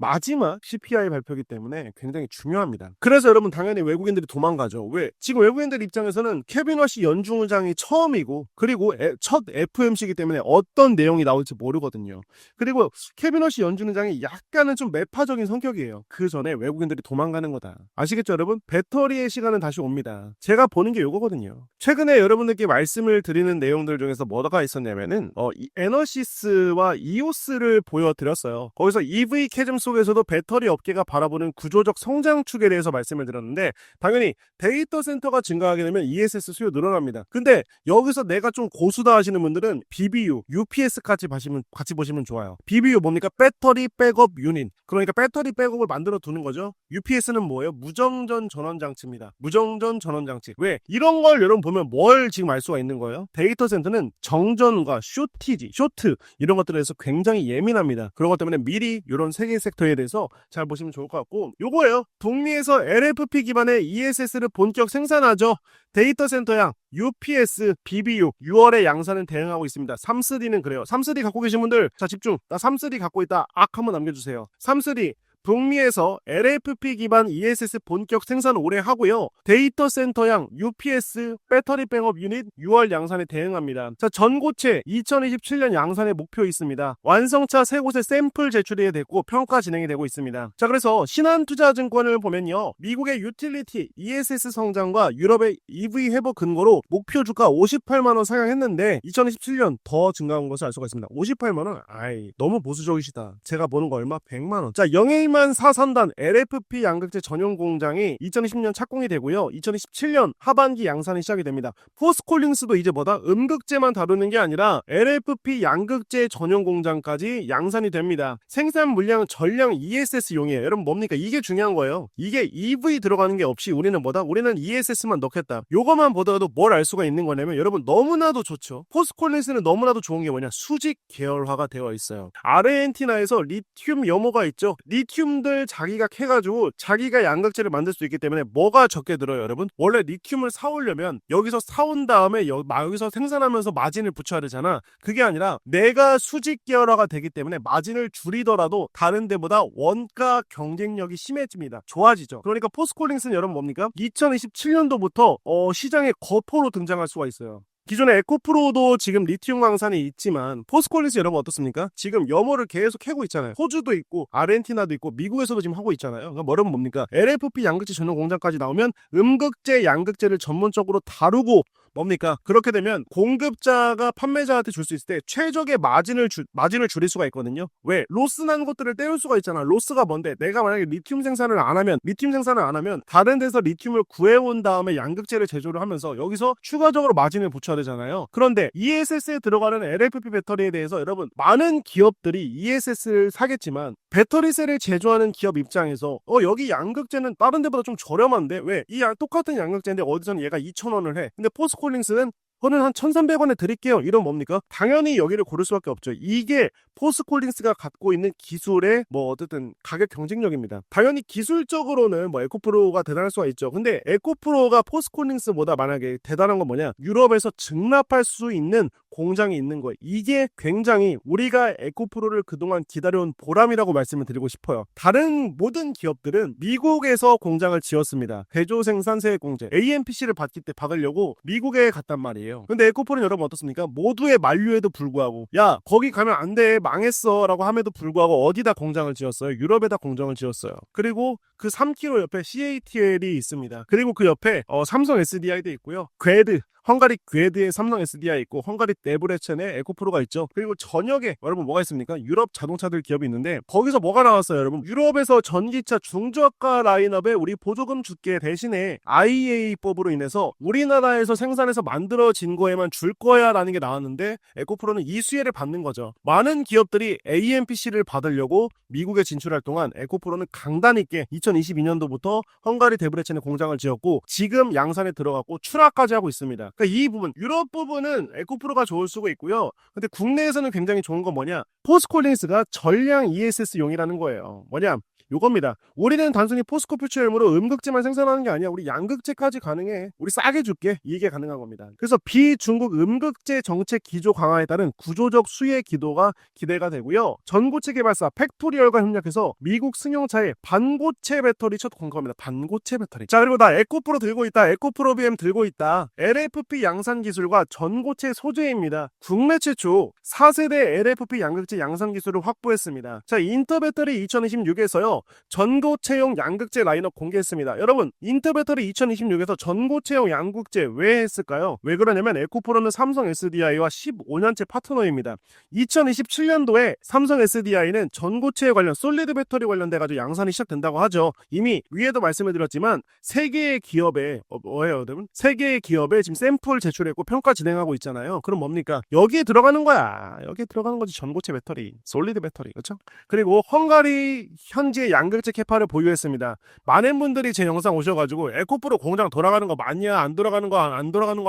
[SPEAKER 1] 마지막 CPI 발표이기 때문에 굉장히 중요합니다. 그래서 여러분 당연히 외국인들이 도망가죠. 왜? 지금 외국인들 입장에서는 케빈 워시 연준 의장이 처음이고 그리고 첫 FOMC이기 때문에 어떤 내용이 나올지 모르거든요. 그리고 케빈 워시 연준 의장이 약간은 좀 매파적인 성격이에요. 그 전에 외국인들이 도망가는 거다. 아시겠죠, 여러분? 배터리의 시간은 다시 옵니다. 제가 보는 게 요거거든요. 최근에 여러분들께 말씀을 드리는 내용들 중에서 뭐가 있었냐면은 에너시스와 이오스를 보여드렸어요. 거기서 EV 캐즘 속에서도 배터리 업계가 바라보는 구조적 성장축에 대해서 말씀을 드렸는데, 당연히 데이터 센터가 증가하게 되면 ESS 수요 늘어납니다. 근데 여기서 내가 좀 고수다 하시는 분들은 BBU, UPS까지 같이 보시면 좋아요. BBU 뭡니까? 배터리 백업 유닛. 그러니까 배터리 백업을 만들어 두는 거죠. UPS는 뭐예요? 무정전 전원 장치입니다. 무정전 전원 장치. 왜? 이런 걸 여러분 보면 뭘 지금 알 수가 있는 거예요? 데이터 센터는 정전과 쇼트 이런 것들에 대해서 굉장히 예민합니다. 그런 것 때문에 미리 이런 세 개 섹터에 대해서 잘 보시면 좋을 것 같고, 요거예요. 북미에서 LFP 기반의 ESS를 본격 생산하죠. 데이터 센터양 UPS, BBU 6월에 양산은 대응하고 있습니다. 3-3D는 그래요. 3-3D 갖고 계신 분들 자 집중. 나 3-3D 갖고 있다. 한번 남겨주세요. 3-3D 북미에서 LFP 기반 ESS 본격 생산 올해 하고요. 데이터 센터양 UPS 배터리 백업 유닛 6월 양산에 대응합니다. 자, 전고체 2027년 양산의 목표 있습니다. 완성차 3곳에 샘플 제출이 됐고 평가 진행이 되고 있습니다. 자, 그래서 신한투자증권을 보면요. 미국의 유틸리티 ESS 성장과 유럽의 EV 회복 근거로 목표 주가 58만 원 상향했는데 2027년 더 증가한 것을 알 수가 있습니다. 58만 원? 아이, 너무 보수적이시다. 제가 보는 거 얼마? 100만 원. 자, 영에이만 사선단 LFP 양극재 전용 공장이 2020년 착공이 되고요. 2027년 하반기 양산이 시작이 됩니다. 포스콜링스도 이제 뭐다? 음극재만 다루는 게 아니라 LFP 양극재 전용 공장까지 양산이 됩니다. 생산 물량은 전량 ESS용이에요. 여러분 뭡니까? 이게 중요한 거예요. 이게 EV 들어가는 게 없이 우리는 뭐다? 우리는 ESS만 넣겠다. 요거만 보더라도 뭘 알 수가 있는 거냐면 여러분 너무나도 좋죠. 포스콜링스는 너무나도 좋은 게 뭐냐? 수직 계열화가 되어 있어요. 아르헨티나에서 리튬 염호가 있죠. 리튬들 자기가 캐가지고 자기가 양극재를 만들 수 있기 때문에 뭐가 적게 들어요, 여러분? 원래 리튬을 사오려면 여기서 사온 다음에 여기서 생산하면서 마진을 붙여야 되잖아. 그게 아니라 내가 수직 계열화가 되기 때문에 마진을 줄이더라도 다른 데보다 원가 경쟁력이 심해집니다. 좋아지죠. 그러니까 포스콜링스는 여러분 뭡니까? 2027년도부터 시장에 거포로 등장할 수가 있어요. 기존에 에코프로도 지금 리튬 광산이 있지만 포스콜링스 여러분 어떻습니까? 지금 염호를 계속 캐고 있잖아요. 호주도 있고 아르헨티나도 있고 미국에서도 지금 하고 있잖아요. 그러니까 여러분 뭡니까? LFP 양극재 전용 공장까지 나오면 음극재, 양극재를 전문적으로 다루고 뭡니까? 그렇게 되면 공급자가 판매자한테 줄 수 있을 때 최적의 마진을 줄일 수가 있거든요. 왜? 로스 난 것들을 떼올 수가 있잖아. 로스가 뭔데? 내가 만약에 리튬 생산을 안 하면 다른 데서 리튬을 구해온 다음에 양극재를 제조를 하면서 여기서 추가적으로 마진을 붙여야 되잖아요. 그런데 ESS에 들어가는 LFP 배터리에 대해서 여러분 많은 기업들이 ESS를 사겠지만 배터리셀을 제조하는 기업 입장에서 여기 양극재는 다른 데보다 좀 저렴한데 왜? 똑같은 양극재인데 어디서는 얘가 2,000원을 해. 근데 포스콜링스는 저는 한 1,300원에 드릴게요. 이러면 뭡니까? 당연히 여기를 고를 수밖에 없죠. 이게 포스콜링스가 갖고 있는 기술의 어쨌든 가격 경쟁력입니다. 당연히 기술적으로는 에코프로가 대단할 수가 있죠. 근데 에코프로가 포스콜링스보다 만약에 대단한 건 뭐냐? 유럽에서 증납할 수 있는 공장이 있는 거예요. 이게 굉장히 우리가 에코프로를 그동안 기다려온 보람이라고 말씀을 드리고 싶어요. 다른 모든 기업들은 미국에서 공장을 지었습니다. 대조 생산 세액 공제 AMPC를 받으려고 미국에 갔단 말이에요. 근데 에코프로는 여러분 어떻습니까? 모두의 만류에도 불구하고 야 거기 가면 안 돼 망했어 라고 함에도 불구하고 어디다 공장을 지었어요? 유럽에다 공장을 지었어요. 그리고 그 3km 옆에 CATL이 있습니다. 그리고 그 옆에 삼성 SDI도 있고요. 헝가리 괴드에 삼성 SDI 있고 헝가리 데브레첸에 에코프로가 있죠. 그리고 전역에 여러분 뭐가 있습니까? 유럽 자동차들 기업이 있는데 거기서 뭐가 나왔어요, 여러분? 유럽에서 전기차 중저가 라인업에 우리 보조금 줄게 대신에 IEA법으로 인해서 우리나라에서 생산해서 만들어진 거에만 줄 거야 라는 게 나왔는데 에코프로는 이 수혜를 받는 거죠. 많은 기업들이 AMPC를 받으려고 미국에 진출할 동안 에코프로는 강단 있게 2022년도부터 헝가리 데브레첸에 공장을 지었고 지금 양산에 들어갔고 출하까지 하고 있습니다. 그러니까 이 부분, 유럽 부분은 에코프로가 좋을 수가 있고요. 근데 국내에서는 굉장히 좋은 건 뭐냐? 포스콜링스가 전량 ESS용이라는 거예요. 뭐냐? 요겁니다. 우리는 단순히 포스코 퓨처엠으로 음극재만 생산하는 게 아니야. 우리 양극재까지 가능해. 우리 싸게 줄게. 이게 가능한 겁니다. 그래서 비중국 음극재 정책 기조 강화에 따른 구조적 수혜 기도가 기대가 되고요. 전고체 개발사 팩토리얼과 협력해서 미국 승용차의 반고체 배터리 첫 공급합니다. 반고체 배터리. 자, 그리고 나 에코프로 들고 있다. 에코프로 BM 들고 있다. LFP 양산 기술과 전고체 소재입니다. 국내 최초 4세대 LFP 양극재 양산 기술을 확보했습니다. 자, 인터배터리 2026에서요. 보면요, 전고체용 양극재 라인업 공개했습니다. 여러분, 인터배터리 2026에서 전고체용 양극재 왜 했을까요? 왜 그러냐면 에코프로는 삼성 SDI와 15년째 파트너입니다. 2027년도에 삼성 SDI는 전고체 관련 솔리드 배터리 관련돼가지고 양산이 시작된다고 하죠. 이미 위에도 말씀을 드렸지만 세 개의 기업에 뭐예요, 여러분? 세 개의 기업에 지금 샘플 제출했고 평가 진행하고 있잖아요. 그럼 뭡니까? 여기에 들어가는 거야. 여기에 들어가는 거지. 전고체 배터리, 솔리드 배터리, 그렇죠? 그리고 헝가리 현지의 양극재 캐파를 보유했습니다. 많은 분들이 제 영상 오셔가지고 에코프로 공장 돌아가는 거 맞냐, 안 돌아가는 거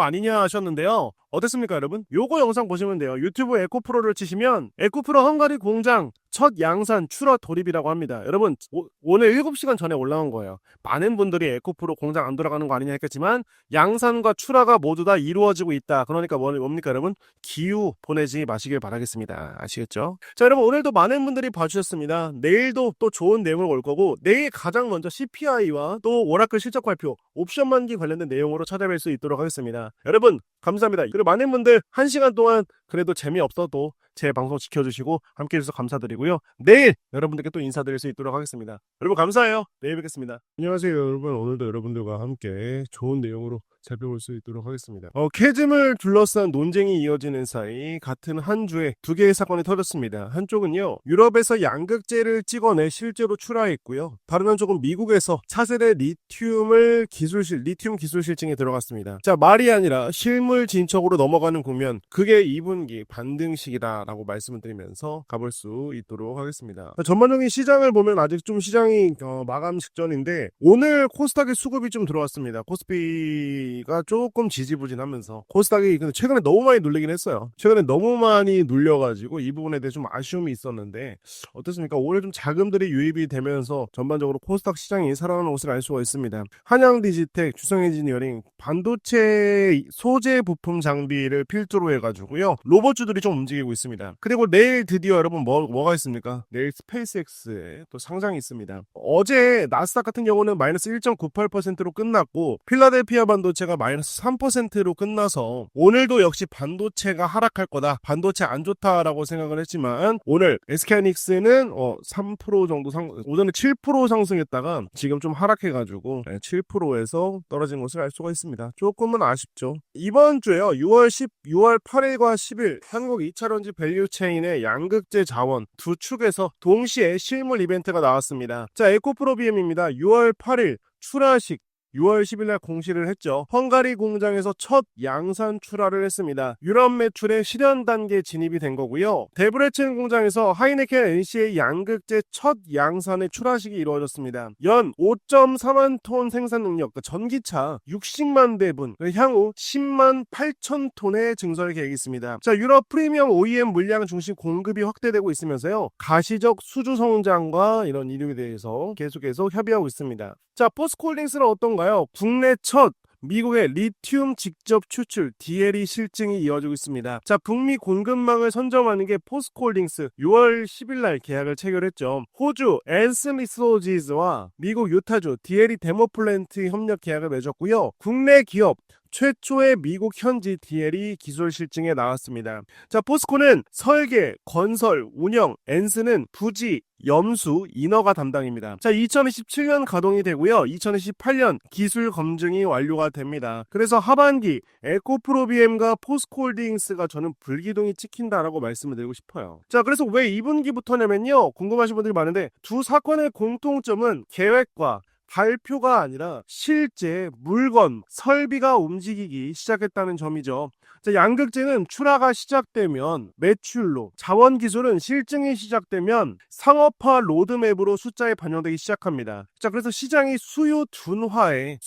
[SPEAKER 1] 아니냐 하셨는데요. 어땠습니까, 여러분? 요거 영상 보시면 돼요. 유튜브 에코프로를 치시면 에코프로 헝가리 공장 첫 양산 출하 돌입이라고 합니다. 여러분, 오늘 7시간 전에 올라온 거예요. 많은 분들이 에코프로 공장 안 돌아가는 거 아니냐 했겠지만 양산과 출하가 모두 다 이루어지고 있다. 그러니까 뭡니까, 여러분? 기후 보내지 마시길 바라겠습니다. 아시겠죠? 자, 여러분, 오늘도 많은 분들이 봐주셨습니다. 내일도 또 좋은 내용을 올 거고, 내일 가장 먼저 CPI와 또 오라클 실적 발표, 옵션 만기 관련된 내용으로 찾아뵐 수 있도록 하겠습니다. 여러분, 감사합니다. 그리고 많은 분들 1시간 동안 그래도 재미없어도 제 방송 지켜주시고 함께 해주셔서 감사드리고요. 내일 여러분들께 또 인사드릴 수 있도록 하겠습니다. 여러분 감사해요. 내일 뵙겠습니다. 안녕하세요, 여러분. 오늘도 여러분들과 함께 좋은 내용으로 살펴볼 수 있도록 하겠습니다. 캐즘을 둘러싼 논쟁이 이어지는 사이 같은 한 주에 두 개의 사건이 터졌습니다. 한쪽은요, 유럽에서 양극재를 찍어내 실제로 출하했고요. 다른 한쪽은 미국에서 차세대 리튬 기술 실증에 들어갔습니다. 자, 말이 아니라 실물 진척으로 넘어가는 국면, 그게 2분기 반등식이다라고 말씀을 드리면서 가볼 수 있도록 하겠습니다. 전반적인 시장을 보면 아직 좀 시장이 마감 직전인데, 오늘 코스닥의 수급이 좀 들어왔습니다. 코스피가 조금 지지부진하면서 코스닥이 최근에 너무 많이 눌리긴 했어요. 최근에 너무 많이 눌려가지고 이 부분에 대해 좀 아쉬움이 있었는데, 어떻습니까? 오늘 좀 자금들이 유입이 되면서 전반적으로 코스닥 시장이 살아나는 것을 알 수가 있습니다. 한양디지텍, 주성엔지니어링, 반도체 소재 부품 장비를 필두로 해가지고요, 로봇주들이 좀 움직이고 있습니다. 그리고 내일 드디어 여러분 뭐가 있습니까? 내일 스페이스X에 또 상장이 있습니다. 어제 나스닥 같은 경우는 마이너스 1.98%로 끝났고, 필라델피아 반도체가 마이너스 3%로 끝나서 오늘도 역시 반도체가 하락할 거다, 반도체 안 좋다라고 생각을 했지만, 오늘 SK하이닉스는 3% 정도 오전에 7% 상승했다가 지금 좀 하락해가지고 7%에서 떨어진 것을 알 수가 있습니다. 조금은 아쉽죠. 이번 주에요, 6월 8일과 10일 한국 2차전지 밸류체인의 양극재 자원 두 축에서 동시에 실물 이벤트가 나왔습니다. 자, 에코프로 BM입니다. 6월 8일 출하식, 6월 10일날 공시를 했죠. 헝가리 공장에서 첫 양산 출하를 했습니다. 유럽 매출의 실현 단계 진입이 된 거고요. 데브레첸 공장에서 하이네켄 NCA 양극재 첫 양산의 출하식이 이루어졌습니다. 연 5.4만 톤 생산 능력, 전기차 60만 대분, 향후 10만 8천 톤의 증설 계획이 있습니다. 자, 유럽 프리미엄 OEM 물량 중심 공급이 확대되고 있으면서요, 가시적 수주 성장과 이런 이유에 대해서 계속해서 협의하고 있습니다. 자, 포스코홀딩스는 어떤가요? 국내 첫 미국의 리튬 직접 추출 DLE 실증이 이어지고 있습니다. 자, 북미 공급망을 선점하는 게 포스코홀딩스 6월 10일날 계약을 체결했죠. 호주 앤슨 리소지즈와 미국 유타주 DLE 데모 플랜트 협력 계약을 맺었고요. 국내 기업 최초의 미국 현지 DLE 기술 실증에 나왔습니다. 자, 포스코는 설계, 건설, 운영, 앤슨은 부지, 염수, 인허가 담당입니다. 자, 2027년 가동이 되고요. 2028년 기술 검증이 완료가 됩니다. 그래서 하반기 에코프로 BM과 포스코홀딩스가 저는 불기둥이 찍힌다라고 말씀을 드리고 싶어요. 자, 그래서 왜 2분기부터냐면요, 궁금하신 분들이 많은데, 두 사건의 공통점은 계획과 발표가 아니라 실제 물건, 설비가 움직이기 시작했다는 점이죠. 자, 양극재는 출하가 시작되면 매출로, 자원기술은 실증이 시작되면 상업화 로드맵으로 숫자에 반영되기 시작합니다. 자, 그래서 시장이 수요 둔화의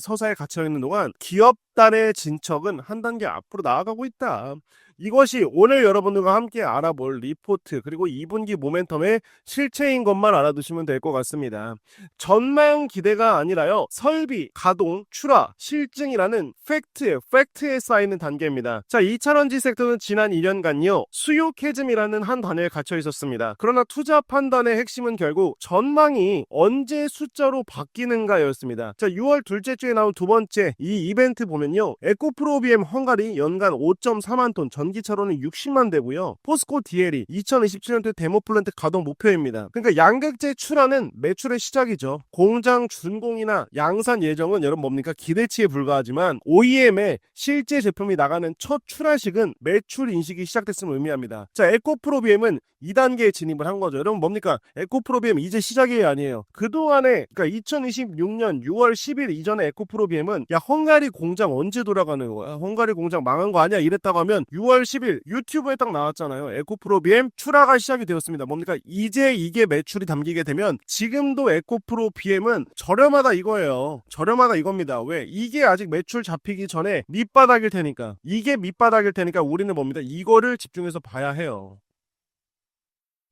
[SPEAKER 1] 서사에 갇혀있는 동안 기업단의 진척은 한 단계 앞으로 나아가고 있다. 이것이 오늘 여러분들과 함께 알아볼 리포트, 그리고 2분기 모멘텀의 실체인 것만 알아두시면 될 것 같습니다. 전망 기대가 아니라요, 설비, 가동, 출하, 실증이라는 팩트에 쌓이는 단계입니다. 자, 2차전지 섹터는 지난 2년간요, 수요 캐즘이라는 한 단어에 갇혀 있었습니다. 그러나 투자 판단의 핵심은 결국 전망이 언제 숫자로 바뀌는가였습니다. 자, 6월 둘째 주에 나온 두 번째 이 이벤트 보면요, 에코프로 BM 헝가리 연간 5.4만 톤 전기차로는 60만 대고요. 포스코 DLE 2027년도 데모 플랜트 가동 목표입니다. 그러니까 양극재 출하는 매출의 시작이죠. 공장 준공이나 양산 예정은 여러분 뭡니까? 기대치에 불과하지만 OEM의 실제 제품이 나가는 첫 출하식은 매출 인식이 시작됐음을 의미합니다. 자, 에코프로 BM은 2단계에 진입을 한 거죠. 여러분 뭡니까? 에코프로 BM 이제 시작이 아니에요. 그동안에 그러니까 2026년 6월 10일 이전에 에코프로 BM은 야 헝가리 공장 언제 돌아가는 거야? 헝가리 공장 망한 거 아니야? 이랬다고 하면 6월 10일 유튜브에 딱 나왔잖아요. 에코프로 BM 출하가 시작이 되었습니다. 뭡니까? 이제 이게 매출이 담기게 되면 지금도 에코프로 BM은 저렴하다 이거예요. 저렴하다 이겁니다. 왜? 이게 아직 매출 잡히기 전에 밑바닥일 테니까. 이게 밑바닥일 테니까 우리는 뭡니다? 이거를 집중해서 봐야 해요.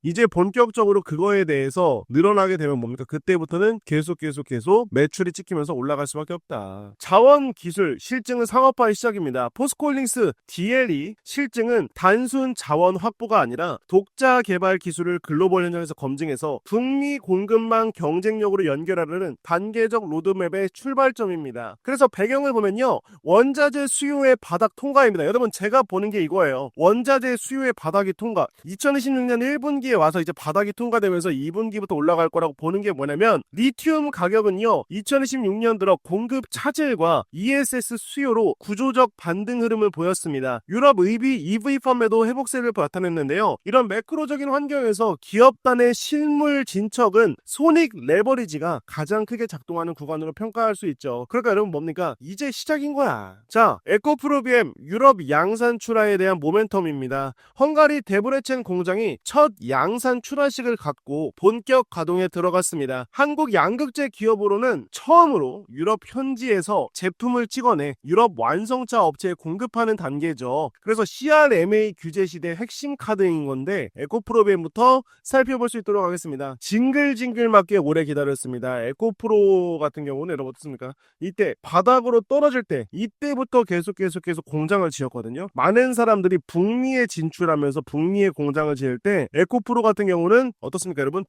[SPEAKER 1] 이제 본격적으로 그거에 대해서 늘어나게 되면 뭡니까? 그때부터는 계속 매출이 찍히면서 올라갈 수밖에 없다. 자원 기술 실증은 상업화의 시작입니다. 포스코홀딩스 DLE 실증은 단순 자원 확보가 아니라 독자 개발 기술을 글로벌 현장에서 검증해서 북미 공급망 경쟁력으로 연결하려는 단계적 로드맵의 출발점입니다. 그래서 배경을 보면요. 원자재 수요의 바닥 통과입니다. 여러분 제가 보는 게 이거예요. 원자재 수요의 바닥이 통과. 2026년 1분기에 와서 이제 바닥이 통과되면서 2분기부터 올라갈 거라고 보는 게 뭐냐면 리튬 가격은요 2026년 들어 공급 차질과 ESS 수요로 구조적 반등 흐름을 보였습니다. 유럽 EV 펌에도 회복세를 나타냈는데요. 이런 매크로적인 환경에서 기업단의 실물 진척은 손익 레버리지가 가장 크게 작동하는 구간으로 평가할 수 있죠. 그러니까 여러분 뭡니까? 이제 시작인 거야. 자, 에코프로 BM 유럽 양산 출하에 대한 모멘텀입니다. 헝가리 데브레첸 공장이 첫 양산 출하식을 갖고 본격 가동에 들어갔습니다. 한국 양극재 기업으로는 처음으로 유럽 현지에서 제품을 찍어내 유럽 완성차 업체에 공급하는 단계죠. 그래서 CRMA 규제 시대 핵심 카드인 건데 에코프로 BM부터 살펴볼 수 있도록 하겠습니다. 징글징글맞게 오래 기다렸습니다. 에코프로 같은 경우는 여러분 어떻습니까? 이때 바닥으로 떨어질 때 이때부터 계속 공장을 지었거든요. 많은 사람들이 북미에 진출하면서 북미에 공장을 지을 때 에코프로 같은 경우는 어떻습니까 여러분?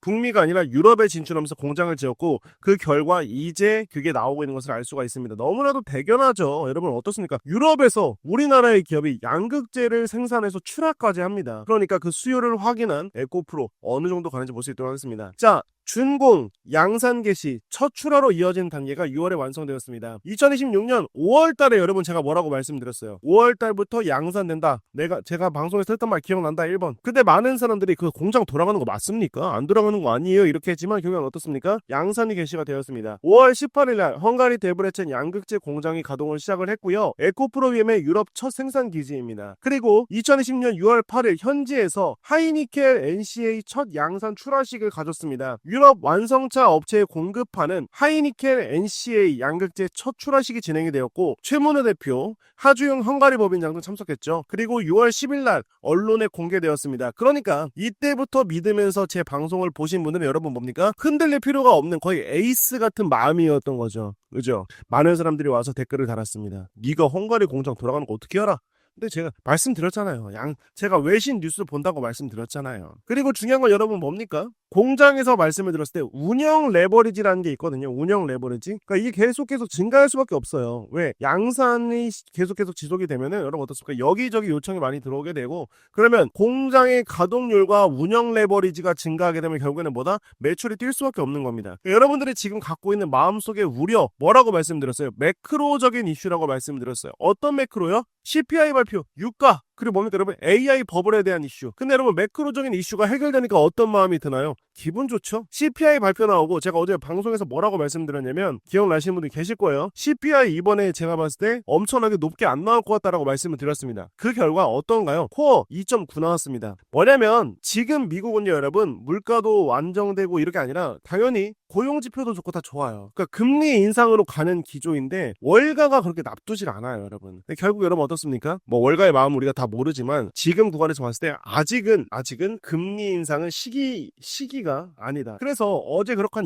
[SPEAKER 1] 북미가 아니라 유럽에 진출하면서 공장을 지었고 그 결과 이제 그게 나오고 있는 것을 알 수가 있습니다. 너무나도 대견하죠. 여러분 어떻습니까? 유럽에서 우리나라의 기업이 양극재를 생산해서 출하까지 합니다. 그러니까 그 수요를 확인한 에코프로 어느 정도 가는지 볼 수 있도록 하겠습니다. 자, 준공, 양산 개시, 첫 출하로 이어진 단계가 6월에 완성되었습니다. 2026년 5월 달에 여러분 제가 뭐라고 말씀드렸어요? 5월 달부터 양산된다. 제가 방송에서 했던 말 기억난다 1번. 근데 많은 사람들이 그 공장 돌아가는 거 맞습니까? 안 돌아가는 거 아니에요? 이렇게 했지만 결국은 어떻습니까? 양산이 개시가 되었습니다. 5월 18일 날 헝가리 데브레첸 양극재 공장이 가동을 시작을 했고요. 에코프로 BM의 유럽 첫 생산 기지입니다. 그리고 2020년 6월 8일 현지에서 하이니켈 NCA 첫 양산 출하식을 가졌습니다. 유럽 완성차 업체에 공급하는 하이니켈 NCA 양극재 첫 출하식이 진행이 되었고 최문호 대표, 하주영 헝가리 법인장도 참석했죠. 그리고 6월 10일 날 언론에 공개되었습니다. 그러니까 이때부터 믿으면서 제 방송을 보신 분들은 여러분 뭡니까? 흔들릴 필요가 없는 거의 에이스 같은 마음이었던 거죠. 그죠? 많은 사람들이 와서 댓글을 달았습니다. 네가 헝가리 공장 돌아가는 거 어떻게 알아? 근데 제가 말씀드렸잖아요. 제가 외신 뉴스 본다고 말씀드렸잖아요. 그리고 중요한 건 여러분 뭡니까? 공장에서 말씀을 드렸을 때 운영 레버리지라는 게 있거든요. 운영 레버리지. 그러니까 이게 계속해서 증가할 수밖에 없어요. 왜? 양산이 계속해서 지속이 되면은 여러분 어떻습니까? 여기저기 요청이 많이 들어오게 되고 그러면 공장의 가동률과 운영 레버리지가 증가하게 되면 결국에는 뭐다? 매출이 뛸 수밖에 없는 겁니다. 그러니까 여러분들이 지금 갖고 있는 마음속의 우려 뭐라고 말씀드렸어요? 매크로적인 이슈라고 말씀드렸어요. 어떤 매크로요? CPI 발표, 유가, 그리고 뭡니까 여러분? AI 버블에 대한 이슈. 근데 여러분 매크로적인 이슈가 해결되니까 어떤 마음이 드나요? 기분 좋죠? CPI 발표 나오고 제가 어제 방송에서 뭐라고 말씀드렸냐면 기억나시는 분들이 계실 거예요. CPI 이번에 제가 봤을 때 엄청나게 높게 안 나올 것 같다라고 말씀을 드렸습니다. 그 결과 어떤가요? 코어 2.9 나왔습니다. 뭐냐면 지금 미국은요 여러분 물가도 안정되고 이렇게 아니라 당연히 고용지표도 좋고 다 좋아요. 그러니까 금리 인상으로 가는 기조인데 월가가 그렇게 나쁘질 않아요 여러분. 근데 결국 여러분 어떻습니까? 뭐 월가의 마음 우리가 다 모르지만 지금 구간에서 봤을 때 아직은 금리 인상은 시기가 아니다. 그래서 어제 그렇게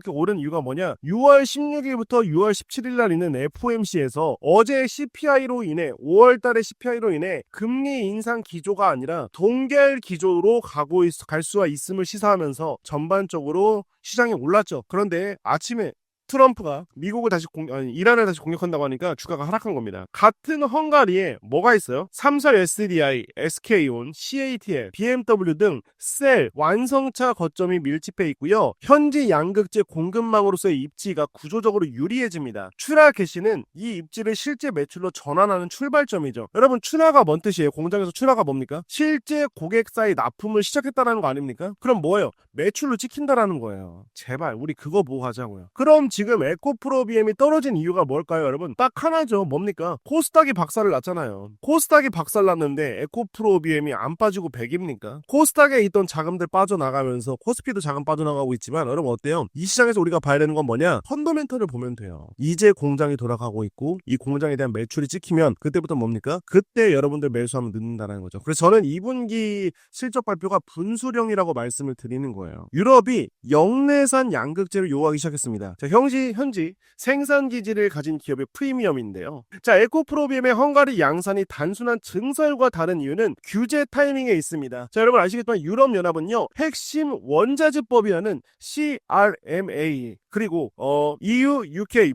[SPEAKER 1] 오른 이유가 뭐냐? 6월 16일부터 6월 17일 날 있는 FOMC에서 어제 CPI로 인해 5월 달에 CPI로 인해 금리 인상 기조가 아니라 동결 기조로 갈 수가 있음을 시사하면서 전반적으로 시장이 올랐죠. 그런데 아침에 트럼프가 미국을 다시 이란을 다시 공격한다고 하니까 주가가 하락한 겁니다. 같은 헝가리에 뭐가 있어요? 삼성 SDI, SK온, CATL, BMW 등 셀, 완성차 거점이 밀집해 있고요. 현지 양극재 공급망으로서의 입지가 구조적으로 유리해집니다. 추나 개시는 이 입지를 실제 매출로 전환하는 출발점이죠. 여러분, 추나가 뭔 뜻이에요? 공장에서 추나가 뭡니까? 실제 고객사의 납품을 시작했다는 거 아닙니까? 그럼 뭐예요? 매출로 찍힌다라는 거예요. 제발 우리 그거 보고 하자고요. 그럼 지금 에코프로비엠이 떨어진 이유가 뭘까요, 여러분? 딱 하나죠. 뭡니까? 코스닥이 박살을 났잖아요. 코스닥이 박살났는데 에코프로비엠이 안 빠지고 100입니까? 코스닥에 있던 자금들 빠져나가면서 코스피도 자금 빠져나가고 있지만 여러분 어때요? 이 시장에서 우리가 봐야 되는 건 뭐냐? 펀더멘털을 보면 돼요. 이제 공장이 돌아가고 있고 이 공장에 대한 매출이 찍히면 그때부터 뭡니까? 그때 여러분들 매수하면 늦는다는 거죠. 그래서 저는 2분기 실적 발표가 분수령이라고 말씀을 드리는 거예요. 유럽이 영내산 양극재를 요구하기 시작했습니다. 자, 현지 생산 기지를 가진 기업의 프리미엄인데요. 자, 에코프로비엠의 헝가리 양산이 단순한 증설과 다른 이유는 규제 타이밍에 있습니다. 자, 여러분 아시겠지만 유럽연합은요, 핵심 원자재법이라는 CRMA 그리고 EU, UK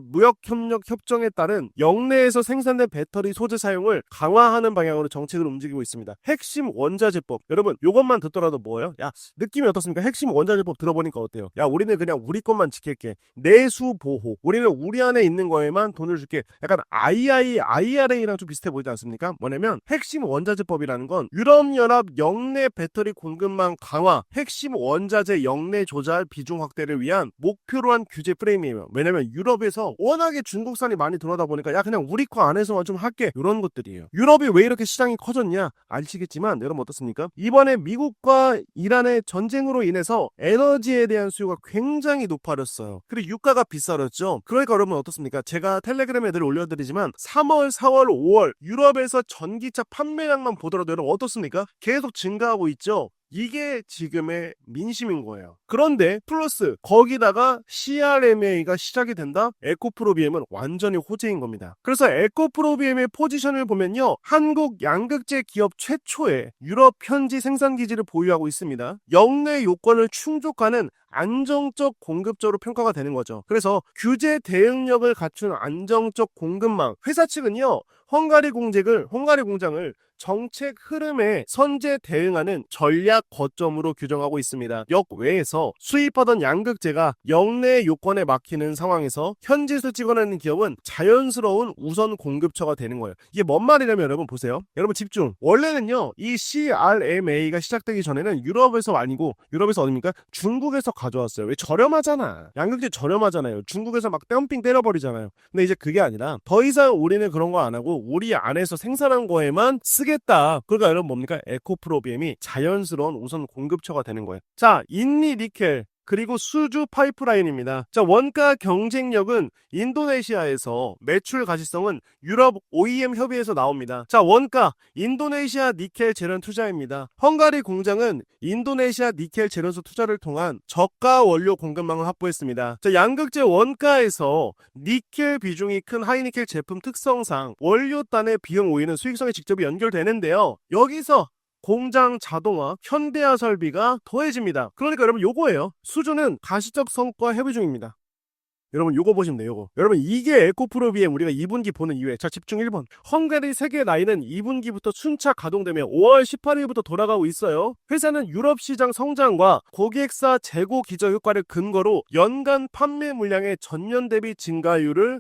[SPEAKER 1] 무역협력 협정에 따른 영내에서 생산된 배터리 소재 사용을 강화하는 방향으로 정책을 움직이고 있습니다. 핵심 원자재법, 여러분 요것만 듣더라도 뭐예요? 야, 느낌이 어떻습니까? 핵심 원자재법 들어보니까 어때요? 야, 우리는 그냥 우리 것만 지킬게. 내수 보호, 우리는 우리 안에 있는 거에만 돈을 줄게. 약간 IRA랑 좀 비슷해 보이지 않습니까? 뭐냐면 핵심 원자재법이라는 건 유럽연합 영내 배터리 공급망 강화, 핵심 원자재 영내 조달 비중 확대를 위한 목표로 한 규제 프레임이에요. 왜냐면 유럽에서 워낙에 중국산이 많이 들어오다 보니까 야, 그냥 우리 거 안에서만 좀 할게, 이런 것들이에요. 유럽이 왜 이렇게 시장이 커졌냐 아시겠지만 여러분 어떻습니까? 이번에 미국과 이란의 전쟁으로 인해서 에너지에 대한 수요가 굉장히 높아졌어요. 그리고 유가가 비싸졌죠. 그러니까 여러분 어떻습니까? 제가 텔레그램에 늘 올려드리지만 3월, 4월, 5월 유럽에서 전기차 판매량만 보더라도 여러분 어떻습니까? 계속 증가하고 있죠. 이게 지금의 민심인 거예요. 그런데 플러스 거기다가 CRMA가 시작이 된다? 에코프로비엠은 완전히 호재인 겁니다. 그래서 에코프로비엠의 포지션을 보면요, 한국 양극재 기업 최초의 유럽 현지 생산 기지를 보유하고 있습니다. 영내 요건을 충족하는 안정적 공급자로 평가가 되는 거죠. 그래서 규제 대응력을 갖춘 안정적 공급망, 회사 측은요, 헝가리 공장을 정책 흐름에 선제 대응하는 전략 거점으로 규정하고 있습니다. 역외에서 수입하던 양극재가 영내 요건에 막히는 상황에서 현지에서 찍어내는 기업은 자연스러운 우선 공급처가 되는 거예요. 이게 뭔 말이냐면 여러분 보세요. 여러분 집중. 원래는요, 이 CRMA가 시작되기 전에는 유럽에서 아니고, 유럽에서 어딥니까? 중국에서 가져왔어요. 왜? 저렴하잖아. 양극재 저렴하잖아요. 중국에서 막 덤핑 때려버리잖아요. 근데 이제 그게 아니라 더 이상 우리는 그런 거 안 하고 우리 안에서 생산한 거에만 쓰겠다. 그러니까 여러분 뭡니까? 에코프로비엠이 자연스러운 우선 공급처가 되는 거예요. 자, 인리 니켈 그리고 수주 파이프라인입니다. 자, 원가 경쟁력은 인도네시아에서, 매출 가시성은 유럽 OEM 협의에서 나옵니다. 자, 원가 인도네시아 니켈 재련 투자입니다. 헝가리 공장은 인도네시아 니켈 재련소 투자를 통한 저가 원료 공급망을 확보했습니다. 자, 양극재 원가에서 니켈 비중이 큰 하이니켈 제품 특성상 원료단의 비용 오이는 수익성에 직접 연결되는데요. 여기서 공장 자동화, 현대화 설비가 더해집니다. 그러니까 여러분 요거예요. 수주는 가시적 성과 협의 중입니다. 여러분 요거 보시면 돼요. 요거. 여러분 이게 에코프로비엠 우리가 2분기 보는 이유에, 자 집중 1번. 헝가리 세계 라인은 2분기부터 순차 가동되며 5월 18일부터 돌아가고 있어요. 회사는 유럽 시장 성장과 고객사 재고 기저 효과를 근거로 연간 판매 물량의 전년 대비 증가를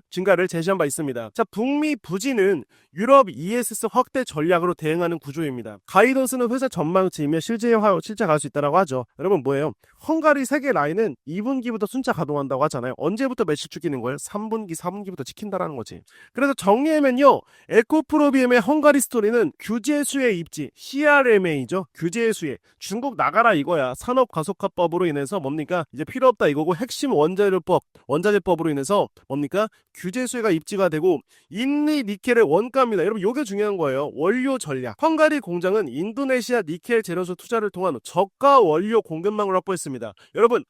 [SPEAKER 1] 제시한 바 있습니다. 자, 북미 부진은 유럽 ESS 확대 전략으로 대응하는 구조입니다. 가이던스는 회사 전망치이며 실제 갈 수 있다고 하죠. 여러분 뭐예요? 헝가리 세계 라인은 2분기부터 순차 가동한다고 하잖아요. 언제부터 매출 죽이는 거예요? 3분기, 4분기부터 지킨다라는 거지. 그래서 정리하면요, 에코프로비엠의 헝가리 스토리는 규제 수혜 입지, CRMA죠. 규제 수혜. 중국 나가라 이거야. 산업 가속화법으로 인해서 뭡니까? 이제 필요 없다 이거고, 핵심 원자재법으로 인해서 뭡니까? 규제 수혜가 입지가 되고, 인리 니켈의 원가입니다. 여러분 요게 중요한 거예요. 원료 전략. 헝가리 공장은 인도네시아 니켈 재련소 투자를 통한 저가 원료 공급망을 확보했습니다. 여러분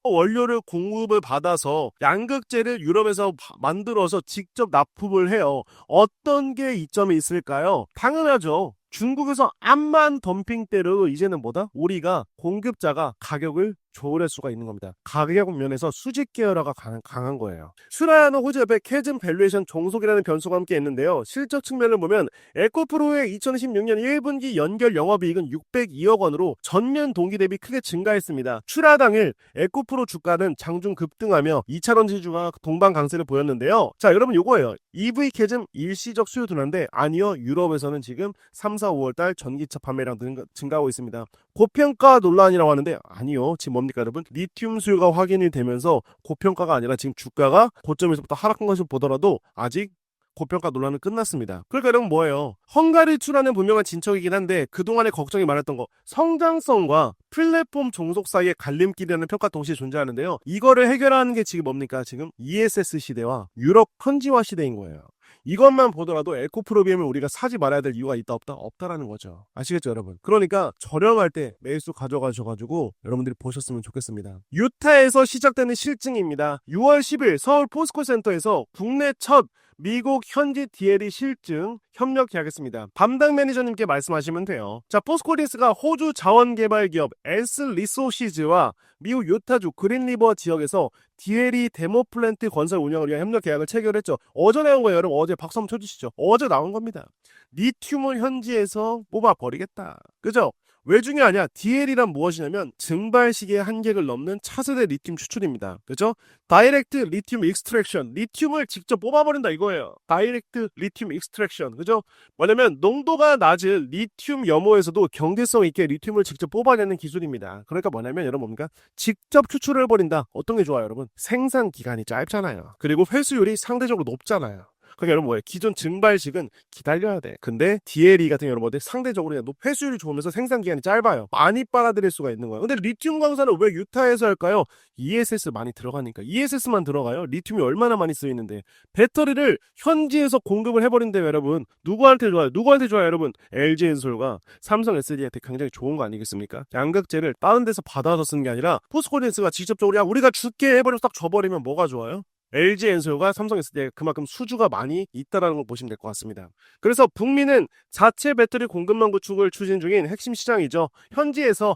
[SPEAKER 1] 원료를 공급을 받아서 양극재를 유럽에서 만들어서 직접 납품을 해요. 어떤 게 이점이 있을까요? 당연하죠. 중국에서 암만 덤핑 때로 이제는 뭐다? 우리가 공급자가 가격을 좋을 수가 있는 겁니다. 가격 면에서 수직 계열화가 강한 거예요. 슈라야노 호즈협의 캐즘 밸류에이션 종속이라는 변수가 함께 있는데요. 실적 측면을 보면 에코프로의 2016년 1분기 연결 영업이익은 602억 원으로 전년 동기 대비 크게 증가했습니다. 출하 당일 에코프로 주가는 장중 급등하며 2차전 지주가 동반 강세를 보였는데요. 자, 여러분 요거예요. EV 캐즘 일시적 수요 둔화인데 아니요. 유럽에서는 지금 3, 4, 5월달 전기차 판매량 증가하고 있습니다. 고평가 논란이라고 하는데 아니요. 지금 뭡니까 여러분? 리튬 수요가 확인이 되면서 고평가가 아니라 지금 주가가 고점에서부터 하락한 것을 보더라도 아직 고평가 논란은 끝났습니다. 그러니까 여러분 뭐예요? 헝가리 출하는 분명한 진척이긴 한데 그동안에 걱정이 많았던 거 성장성과 플랫폼 종속 사이의 갈림길이라는 평가 동시에 존재하는데요. 이거를 해결하는 게 지금 뭡니까? 지금 ESS 시대와 유럽 현지화 시대인 거예요. 이것만 보더라도 에코프로 BM을 우리가 사지 말아야 될 이유가 있다 없다? 없다라는 거죠. 아시겠죠 여러분? 그러니까 저렴할 때 매수 가져가셔가지고 여러분들이 보셨으면 좋겠습니다. 유타에서 시작되는 실증입니다. 6월 10일 서울 포스코센터에서 국내 첫 미국 현지 DLE 실증 협력 계약했습니다. 담당 매니저님께 말씀하시면 돼요. 자, 포스코리스가 호주 자원개발 기업 S 리소시즈와 미국 유타주 그린리버 지역에서 DLE 데모 플랜트 건설 운영을 위한 협력 계약을 체결했죠. 어제 나온 거예요, 여러분. 어제 박수 한번 쳐주시죠. 어제 나온 겁니다. 리튬을 현지에서 뽑아버리겠다. 그죠? 왜 중요하냐? DLE란 무엇이냐면 증발시기의 한계를 넘는 차세대 리튬 추출입니다. 그죠? 다이렉트 리튬 익스트랙션, 리튬을 직접 뽑아버린다 이거예요. 다이렉트 리튬 익스트랙션, 그죠? 뭐냐면 농도가 낮은 리튬 염호에서도 경제성 있게 리튬을 직접 뽑아내는 기술입니다. 그러니까 뭐냐면 여러분 뭡니까? 직접 추출을 해버린다. 어떤 게 좋아요 여러분? 생산 기간이 짧잖아요. 그리고 회수율이 상대적으로 높잖아요. 그러니까 여러분 뭐예요? 기존 증발식은 기다려야 돼. 근데 DLE 같은 여러분들 상대적으로 그냥 회수율이 좋으면서 생산 기간이 짧아요. 많이 빨아들일 수가 있는 거예요. 근데 리튬 광산은 왜 유타에서 할까요? ESS 많이 들어가니까. ESS만 들어가요. 리튬이 얼마나 많이 쓰이는데. 배터리를 현지에서 공급을 해버린대요 여러분. 누구한테 좋아요? 누구한테 좋아요 여러분? LG엔솔과 삼성 SD한테 굉장히 좋은 거 아니겠습니까? 양극재를 다른 데서 받아서 쓰는 게 아니라 포스코리스가 직접적으로 야 우리가 줄게 해버려서 딱 줘버리면 뭐가 좋아요? LG엔솔과 삼성 SD에 그만큼 수주가 많이 있다는 걸 보시면 될 것 같습니다. 그래서 북미는 자체 배터리 공급망 구축을 추진 중인 핵심 시장이죠. 현지에서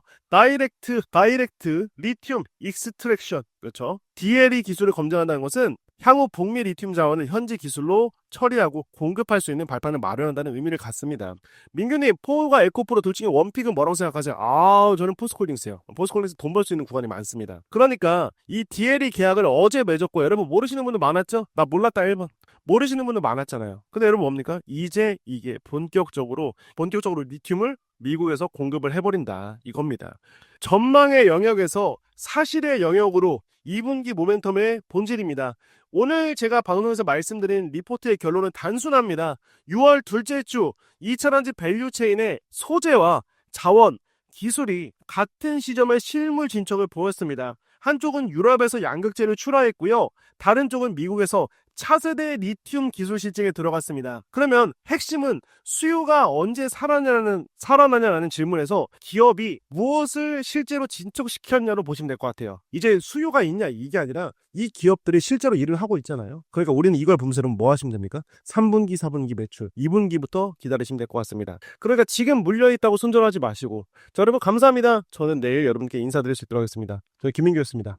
[SPEAKER 1] 다이렉트 리튬 익스트랙션, 그렇죠? DLE 기술을 검증한다는 것은 향후 북미 리튬 자원을 현지 기술로 처리하고 공급할 수 있는 발판을 마련한다는 의미를 갖습니다. 민규님, 포가 에코프로 둘 중에 원픽은 뭐라고 생각하세요? 저는 포스코홀딩스요. 포스코홀딩스 돈 벌 수 있는 구간이 많습니다. 그러니까 이 DLE 계약을 어제 맺었고 여러분 모르시는 분들 많았죠? 나 몰랐다 1번. 모르시는 분들 많았잖아요. 근데 여러분 뭡니까? 이제 이게 본격적으로 리튬을 미국에서 공급을 해버린다 이겁니다. 전망의 영역에서 사실의 영역으로 2분기 모멘텀의 본질입니다. 오늘 제가 방송에서 말씀드린 리포트의 결론은 단순합니다. 6월 둘째 주 2차전지 밸류체인의 소재와 자원, 기술이 같은 시점에 실물 진척을 보였습니다. 한쪽은 유럽에서 양극재를 출하했고요. 다른 쪽은 미국에서 차세대 리튬 기술 실증에 들어갔습니다. 그러면 핵심은 수요가 언제 살아나냐라는 질문에서 기업이 무엇을 실제로 진척시켰냐로 보시면 될 것 같아요. 이제 수요가 있냐 이게 아니라 이 기업들이 실제로 일을 하고 있잖아요. 그러니까 우리는 이걸 보면서 뭐 하시면 됩니까? 3분기, 4분기 매출, 2분기부터 기다리시면 될 것 같습니다. 그러니까 지금 물려있다고 손절하지 마시고 자, 여러분 감사합니다. 저는 내일 여러분께 인사드릴 수 있도록 하겠습니다. 저는 김민규였습니다.